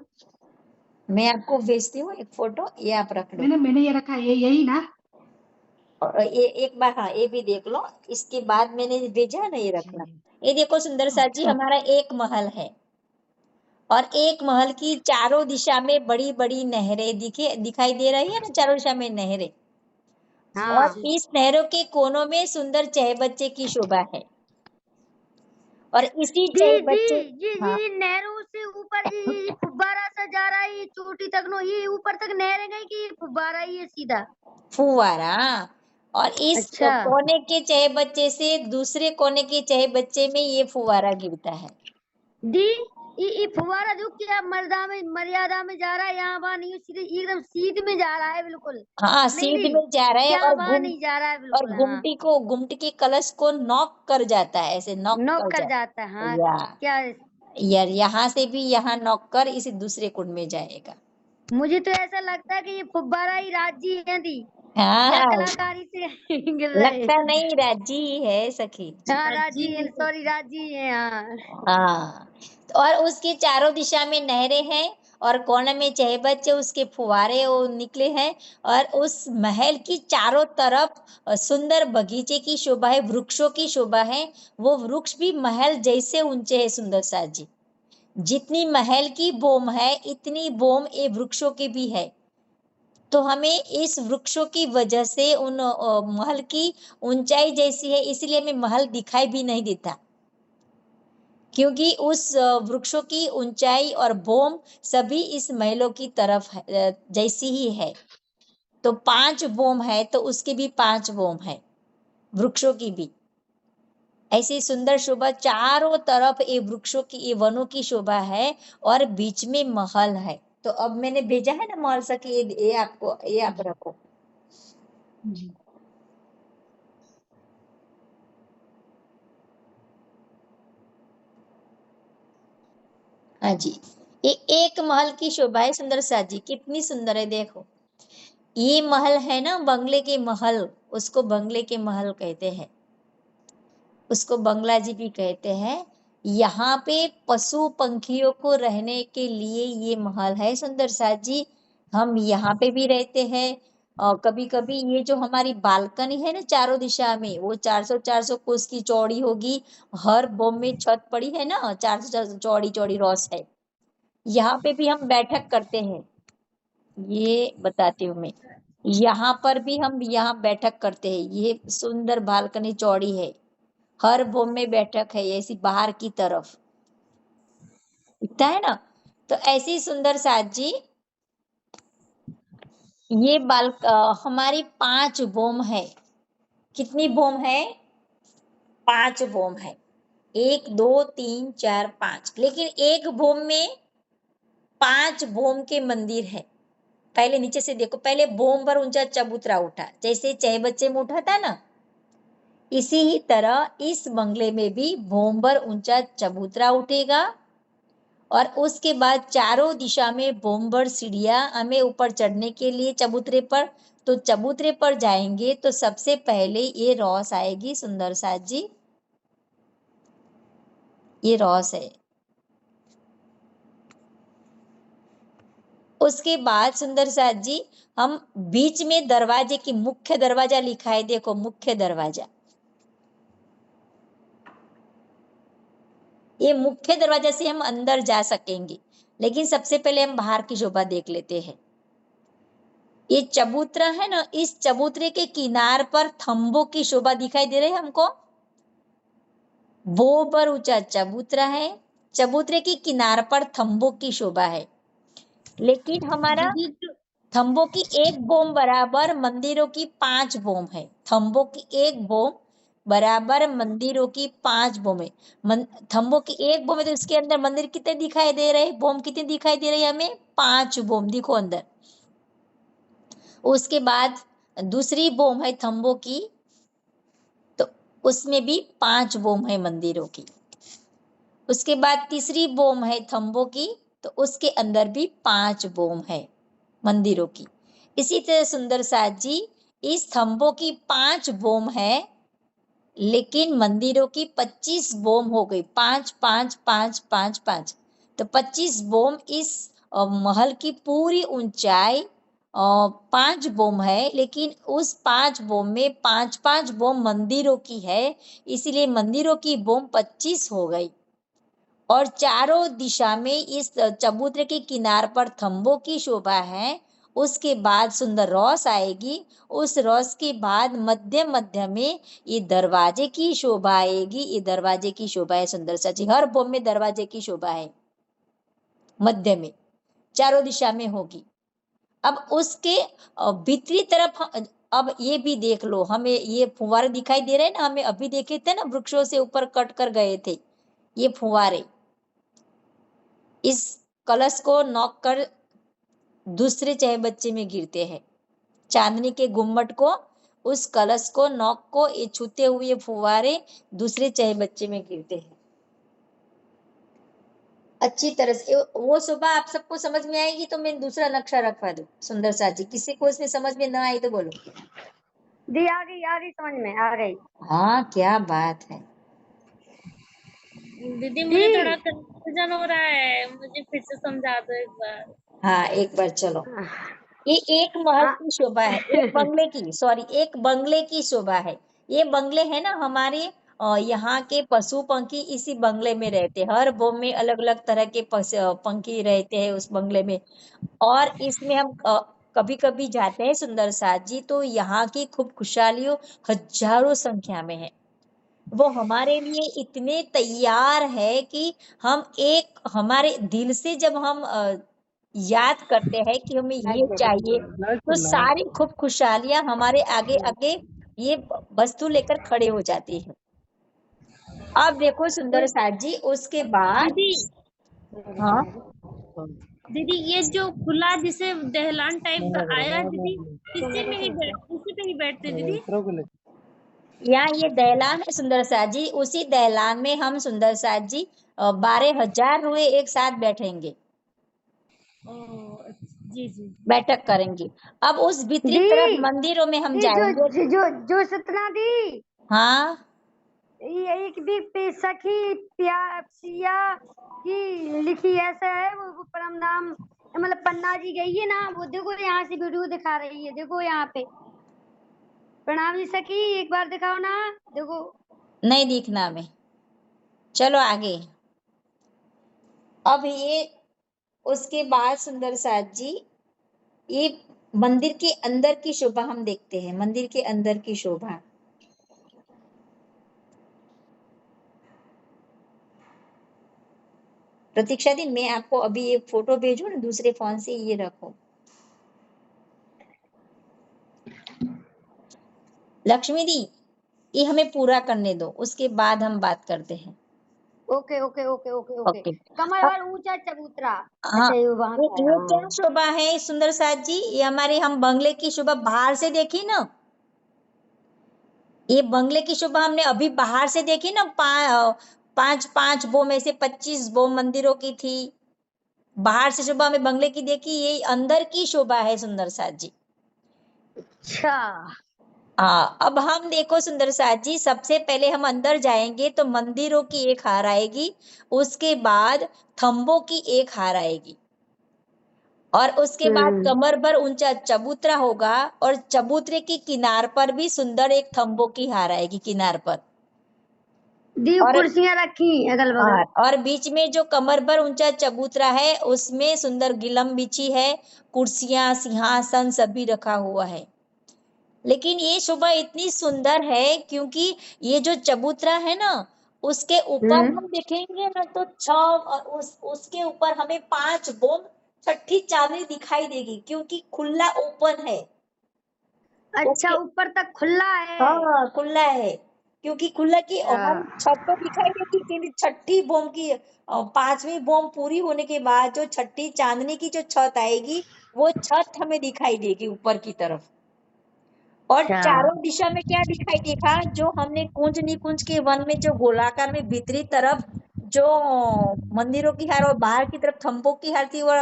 मैं आपको भेजती हूँ एक फोटो, ये आप रख लो। मैंने ये रखा है, यही ना? और ये एक बार हाँ ये भी देख लो, इसके बाद मैंने भेजा है ना, ये रखना। ये देखो सुंदर सा जी, हमारा एक महल है और एक महल की चारों दिशा में बड़ी बड़ी नहरें दिखाई दे रही है ना, चारों दिशा में नहरें। हाँ और इस नहरों के कोनों में सुंदर चहबच्चे की शोभा है। और इसी जी चहबच्चे, जी जी हाँ जी नहरों से ऊपर ये फुब्बारा सा जा रहा है, ये चोटी तक नो, ये ऊपर तक नहर गई कि ये फुब्बारा ही है सीधा? फुवारा। और इस अच्छा कोने के चहबच्चे से दूसरे कोने के चहबच्चे में ये फुवारा गिरता है। दी ये फुब्बारा जो क्या मर्यादा में जा रहा है, यहाँ वहाँ नहीं, सीधे एकदम सीध में जा रहा है बिल्कुल। हाँ नहीं सीध दी, में जा रहा है यहाँ और वहाँ नहीं जा रहा है और बिल्कुल। हाँ गुमटी के कलश को नॉक कर जाता है, ऐसे नॉक नॉक कर कर जाता जाता है। हाँ है। या क्या, यार यहाँ से भी यहाँ नॉक कर इसी दूसरे कुंड में जाएगा। मुझे तो ऐसा लगता है कि ये फुब्बारा ही राज्य है दी, या हाँ कलाकारी से गिर रहे। लगता नहीं राजी है सखी। हाँ राजी राज्य है, है सॉरी राज्य है। हाँ हाँ और उसके चारों दिशा में नहरें हैं और कोने में चहबच्चे उसके फुवारे वो निकले हैं। और उस महल की चारों तरफ सुंदर बगीचे की शोभा है, वृक्षों की शोभा है। वो वृक्ष भी महल जैसे ऊंचे है सुंदर सा जी। जितनी महल की बोम है इतनी बोम ये वृक्षों की भी है। तो हमें इस वृक्षों की वजह से उन महल की ऊंचाई जैसी है, इसलिए हमें महल दिखाई भी नहीं देता, क्योंकि उस वृक्षों की ऊंचाई और बोम सभी इस महलों की तरफ जैसी ही है। तो 5 बोम है तो उसकी भी 5 बोम है, वृक्षों की भी ऐसी सुंदर शोभा। चारों तरफ ये वृक्षों की, ये वनों की शोभा है और बीच में महल है। तो अब मैंने भेजा है ना महल सखी, ये आपको, ये आप रखो। जी हाँ जी, ये एक महल की शोभा है सुंदर सा जी, कितनी सुंदर है देखो। ये महल है ना बंगले के महल, उसको बंगले के महल कहते हैं, उसको बंगला जी भी कहते हैं। यहाँ पे पशु पंखियों को रहने के लिए ये महल है सुंदर सा जी। हम यहाँ पे भी रहते हैं और कभी कभी ये जो हमारी बालकनी है ना चारों दिशा में, वो 400 कोस की चौड़ी होगी। हर बोम में छत पड़ी है ना, 400 चौड़ी चौड़ी रॉस है। यहाँ पे भी हम बैठक करते हैं, ये बताती हूँ मैं। यहाँ पर भी हम यहाँ बैठक करते हैं। ये सुंदर बालकनी चौड़ी है, हर बोम में बैठक है ऐसी बाहर की तरफ, दिखता है ना। तो ऐसी सुंदर साथ जी ये हमारी 5 बोम है। कितनी बोम है? 5 बोम है। 1 2 3 4 5, लेकिन एक बोम में 5 बोम के मंदिर है। पहले नीचे से देखो, पहले बोम पर ऊंचा चबूतरा उठा, जैसे चहबच्चे में उठा था ना, इसी ही तरह इस बंगले में भी बोम पर ऊंचा चबूतरा उठेगा। और उसके बाद चारों दिशा में बोमबर सीढ़ियां हमें ऊपर चढ़ने के लिए चबूतरे पर। तो चबूतरे पर जाएंगे तो सबसे पहले ये रॉस आएगी सुंदर साथ जी, ये रॉस है। उसके बाद सुंदर साथ जी हम बीच में दरवाजे की मुख्य दरवाजा लिखा है, देखो मुख्य दरवाजा, ये मुख्य दरवाजा से हम अंदर जा सकेंगे। लेकिन सबसे पहले हम बाहर की शोभा देख लेते हैं। ये चबूतरा है ना, इस चबूतरे के किनार पर थंबों की शोभा दिखाई दे रही है हमको। वो पर ऊंचा चबूतरा है, चबूतरे की किनार पर थंबों की शोभा है। लेकिन हमारा दीदी जो थंबों की एक बोम बराबर मंदिरों की 5 बोम है। थंबों की एक बोम बराबर मंदिरों की 5 बोम है। थंबों की एक बोम है तो इसके अंदर मंदिर कितने दिखाई दे रहे हैं, बोम कितने दिखाई दे रही है हमें, 5 बोम दिखो अंदर। उसके बाद दूसरी बोम है थंबों की, तो उसमें भी 5 बोम है मंदिरों की। उसके बाद तीसरी बोम है थंबों की, तो उसके अंदर भी 5 बोम है मंदिरों की। इसी तरह सुंदर साथ जी इस थंबों की 5 बोम है, लेकिन मंदिरों की 25 बोम हो गई। 5 5 5 5 5, तो 25 बोम इस महल की पूरी ऊंचाई 5 बोम है। लेकिन उस 5 बोम में 5 5 बोम मंदिरों की है, इसीलिए मंदिरों की बोम 25 हो गई। और चारों दिशा में इस चबूतरे के किनार पर थंबों की शोभा है। उसके बाद सुंदर रॉस आएगी, उस रॉस के बाद मध्य मध्य में ये दरवाजे की शोभा आएगी। ये दरवाजे की शोभा है सुंदर साची, हर बोम में दरवाजे की शोभा है, मध्य में चारों दिशा में होगी। अब उसके भीतरी तरफ अब ये भी देख लो, हमें ये फुवारे दिखाई दे रहे हैं ना, हमें अभी देखे थे ना वृक्षों से ऊपर कट कर गए थे ये फुवारे। इस कलश को नॉक कर दूसरे चहबच्चे में गिरते हैं। चांदनी के गुम्मट को, उस कलश को, नॉक को ये छूते हुए फुवारे दूसरे चहबच्चे में गिरते हैं। अच्छी तरह से वो शोभा आप सबको समझ में आएगी तो मैं दूसरा नक्शा रखवा दूं सुंदर साजी। किसी को इसमें समझ में ना आई तो बोलो। दी आ गई समझ में आ गई। हाँ क्या बात है। दीदी मुझे थोड़ा कंफ्यूजन हो रहा है, मुझे फिर से समझा दो एक बार। हाँ एक बार चलो। ये एक महल की शोभा है, एक बंगले की, सॉरी एक बंगले की शोभा है। ये बंगले है ना हमारे यहाँ के पशु पंखी इसी बंगले में रहते हैं। हर बोम में अलग अलग तरह के पंखी रहते हैं उस बंगले में। और इसमें हम कभी कभी जाते हैं सुंदर साथ जी, तो यहाँ की खूब खुशहालियों हजारों संख्या में है। वो हमारे लिए इतने तैयार है कि हम एक हमारे दिल से जब हम याद करते हैं कि हमें ये चाहिए, तो सारी खूब खुशहालियां हमारे आगे आगे ये वस्तु लेकर खड़े हो जाती है। अब देखो सुंदर साथ जी उसके बाद दीदी हाँ दीदी ये जो खुला जिसे दहलान टाइप का आया दीदी, इसी पे ही बैठते दीदी। यहाँ ये दहलान है सुंदर साथ जी, उसी दहलान में हम सुंदर साथ जी 12,000 रुए एक साथ बैठेंगे, जी जी बैठक करेंगे। अब उस भीतरी तरफ मंदिरों में हम जाएंगे। जो सतना दी हाँ ये एक भी सखी पिया की लिखी ऐसा है, वो परम नाम मतलब पन्ना जी गई है ना, वो देखो यहाँ से वीडियो दिखा रही है, देखो यहाँ पे। प्रणाम जी सखी, एक बार दिखाओ ना, देखो। नहीं दिखना में, चलो आगे। अब ये उसके बाद सुंदर साथ जी ये मंदिर के अंदर की शोभा हम देखते हैं। मंदिर के अंदर की शोभा, प्रतीक्षा दी मैं आपको अभी ये फोटो भेजू ना दूसरे फोन से, ये रखो। लक्ष्मी दी ये हमें पूरा करने दो, उसके बाद हम बात करते हैं। Okay okay okay okay okay okay कमर वाला ऊंचा चबूतरा। हाँ अच्छा ये वहां का ये क्या शोभा है सुंदर साथ जी, ये हमारे हम बंगले की शोभा बाहर से देखी ना, ये बंगले की शोभा हमने अभी बाहर से देखी ना। 5 बोम में से 25 बोम मंदिरों की थी। बाहर से शोभा हमें बंगले की देखी, ये अंदर की शोभा है सुंदर साथ जी। अच्छा हाँ अब हम देखो सुंदर साथ जी, सबसे पहले हम अंदर जाएंगे तो मंदिरों की एक हार आएगी, उसके बाद थंबों की एक हार आएगी, और उसके बाद हम्म। कमर भर ऊंचा चबूतरा होगा और चबूतरे की किनार पर भी सुंदर एक थंबों की हार आएगी किनार पर। दी और कुर्सियां रखी अगल बगल। और बीच में जो कमर भर ऊंचा चबूतरा है उसमें सुंदर गिलम बिछी है, कुर्सियां सिंहासन सभी रखा हुआ है। लेकिन ये शोभा इतनी सुंदर है क्योंकि ये जो चबूतरा है ना उसके ऊपर हम देखेंगे ना तो उसके ऊपर हमें 5 बोम छठी चांदनी दिखाई देगी क्योंकि खुला ओपन है। अच्छा, उसके ऊपर तक खुला है। हाँ खुला है क्योंकि खुला की हम छत तो दिखाई देगी कि छठी बोम की 5वीं बोम पूरी होने के बाद जो छठी चांदनी की जो छत आएगी वो छत हमें दिखाई देगी ऊपर की तरफ। और अच्छा। चारों दिशा में क्या दिखाई देखा जो हमने कुंज निकुंज के वन में जो गोलाकार में भीतरी तरफ जो मंदिरों की हार और बाहर की तरफ थंबों की हार थी और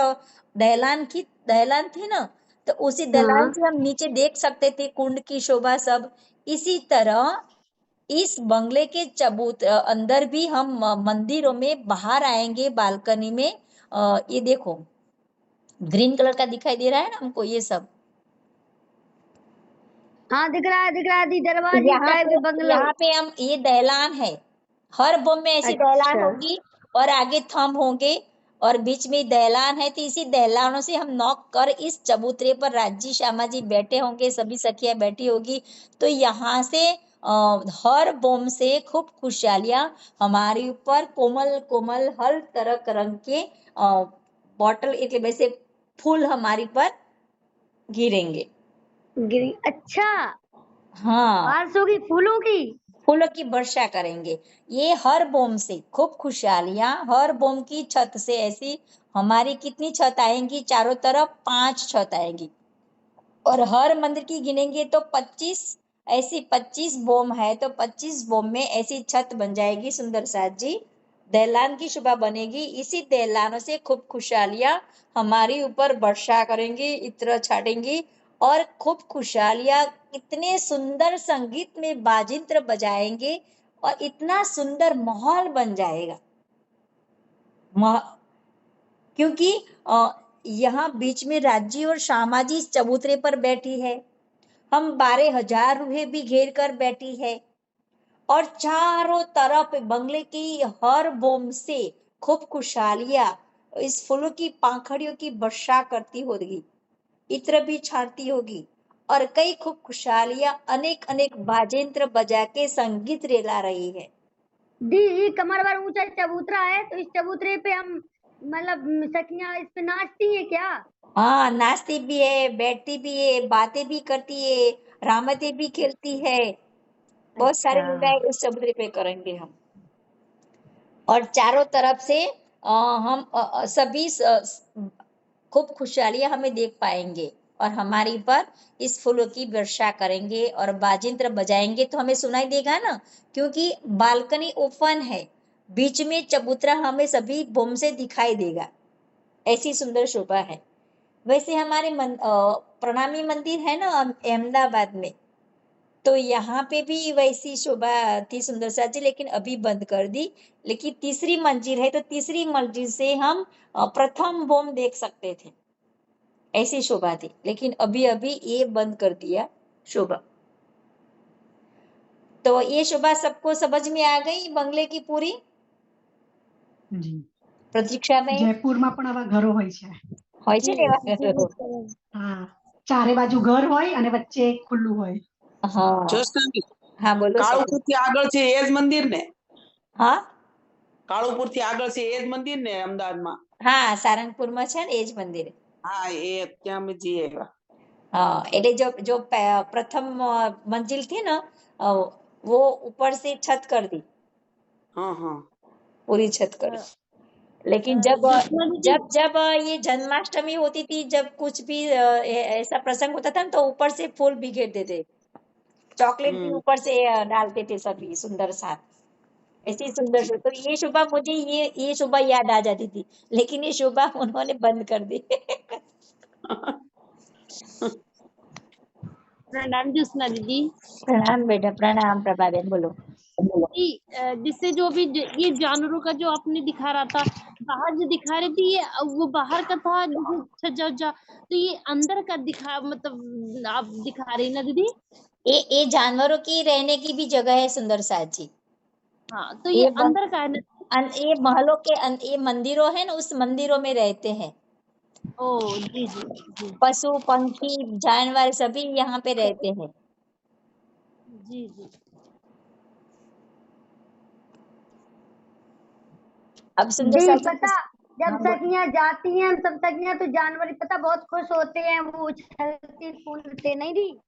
दहलान थी ना, तो उसी दहलान हाँ। से हम नीचे देख सकते थे कुंड की शोभा सब। इसी तरह इस बंगले के अंदर भी हम मंदिरों में बाहर आएंगे बालकनी में। ये देखो ग्रीन कलर का दिखाई दे रहा है ना हमको ये सब। हाँ, दिख रहा है दी दरवाजे टाइप के बंगलो। यहाँ पे हम ये दहलान है, हर बम में ऐसी दहलान अच्छा। होगी और आगे थंब होंगे और बीच में दहलान है। तो इसी दहलानों से हम नॉक कर इस चबूतरे पर राजी श्यामा जी बैठे होंगे, सभी सखियां बैठी होगी। तो यहाँ से हर बम से खूब खुशहालियां हमारे ऊपर कोमल कोमल हर तरह के रंग के बॉटल एक वैसे फूल हमारी पर गिरेंगे। अच्छा, हाँ बारिश होगी फूलों की। फूलों की वर्षा करेंगे। ये हर बोम से खूब खुशहालियां, हर बोम की छत से ऐसी हमारी कितनी छत आएंगी चारों तरफ 5 छत आएंगी और हर मंदिर की गिनेंगे तो 25 ऐसी 25 बोम है तो 25 बोम में ऐसी छत बन जाएगी सुंदर साज जी। दहलान की शोभा बनेगी। इसी दहलानों से खूब खुशहालियां हमारी ऊपर वर्षा करेंगी, इत्र छाटेंगी और खूब खुशहालियां इतने सुंदर संगीत में बाजिंत्र बजाएंगे और इतना सुंदर माहौल बन जाएगा। क्योंकि यहाँ बीच में राज्य और श्यामा जी चबूतरे पर बैठी है, हम 12,000 रूहें भी घेर कर बैठी है और चारों तरफ बंगले की हर बोम से खूब खुशहालियां इस फूलों की पाखड़ियों की वर्षा करती होगी, इत्र भी छाटती होगी और कई खूब खुशहालियां अनेक अनेक बाजेंत्र बजा के संगीत रेला रही है। दी कमर भर ऊंचा चबूतरा है तो इस चबूतरे पे हम मतलब सखियां इस पे नाचती है क्या? हाँ नाचती भी है, बैठती भी है, बातें भी करती है, रामतें भी खेलती है। बहुत सारे अच्छा। लीलाएं उस चबूतरे पे करेंगे हम। और चारों तरफ से हम सभी खूब खुशहालियां हमें देख पाएंगे और हमारी पर इस फूलों की वर्षा करेंगे और बाजिंत्र बजाएंगे तो हमें सुनाई देगा ना, क्योंकि बालकनी ओपन है, बीच में चबूतरा हमें सभी बोम से दिखाई देगा। ऐसी सुंदर शोभा है। वैसे हमारे प्रणामी मंदिर है ना अहमदाबाद में, तो यहाँ पे भी वैसी शोभा थी सुंदर सा जी, लेकिन अभी बंद कर दी। लेकिन तीसरी मंजिल है तो तीसरी मंजिल से हम प्रथम बोम देख सकते थे, ऐसी शोभा थी। लेकिन अभी अभी ये बंद कर दिया शोभा। तो ये शोभा सबको समझ में आ गई बंगले की पूरी જી प्रतीक्षा में જયપુરમાં પણ આવા ઘરો હોય છે હોય છે जी ને એવા जी ઘરો? હા ચારે બાજુ ઘર હોય અને વચ્ચે એક ખુલ્લું હોય. हाँ જ્યોત્સનાબેન, हाँ बोलो सर। કાળુપુર થી આગળ છે એ જ મંદિર ને? हाँ કાળુપુર થી આગળ છે એ જ મંદિર ને અમદાવાદમાં? हाँ सारंगपुर में છે ને એ જ મંદિર। હા એ ત્યાં અમે જઈએ આવ્યા। हाँ એટલે जो जो प्रथम मंजिल थी ना वो ऊपर से छत कर दी, हाँ हाँ पूरी छत कर दी। लेकिन जब ज्योत्सना दीदी जब जब ये जन्माष्टमी होती थी, जब कुछ भी ऐसा प्रसंग होता था ना, तो ऊपर से फूल बिखेर देते, चॉकलेट भी ऊपर से डालते थे सभी सुंदर साथ, ऐसी सुंदर शोभा। तो ये शोभा मुझे ये शोभा याद आ जाती थी, लेकिन ये शोभा उन्होंने बंद कर दी। प्रणाम ज्योत्सना दीदी। प्रणाम बेटा प्रणाम। प्रभा बहन बोलो। जिससे जो भी ये जानवरों का जो आपने दिखा रहा था, बाहर जो दिखा रही थी, ये वो बाहर का था जैसे छज्जा उज्जा, तो ये अंदर का दिखा मतलब आप दिखा रही ना दीदी? ये जानवरों की रहने की भी जगह है सुंदर साथ जी। हाँ, तो ये अंदर का है ना? ये महलों के ये मंदिरों है ना, उस मंदिरों में रहते हैं। ओ जी जी जी पशु पंछी जानवर सभी यहाँ पे रहते हैं। जी जी। अब सुंदर दी साथ जी पता, जब हाँ, बोल- सखियां जाती हैं तब सखियां तो जानवर पता बहुत खुश होते हैं, वो उछलती कूदते नहीं दी।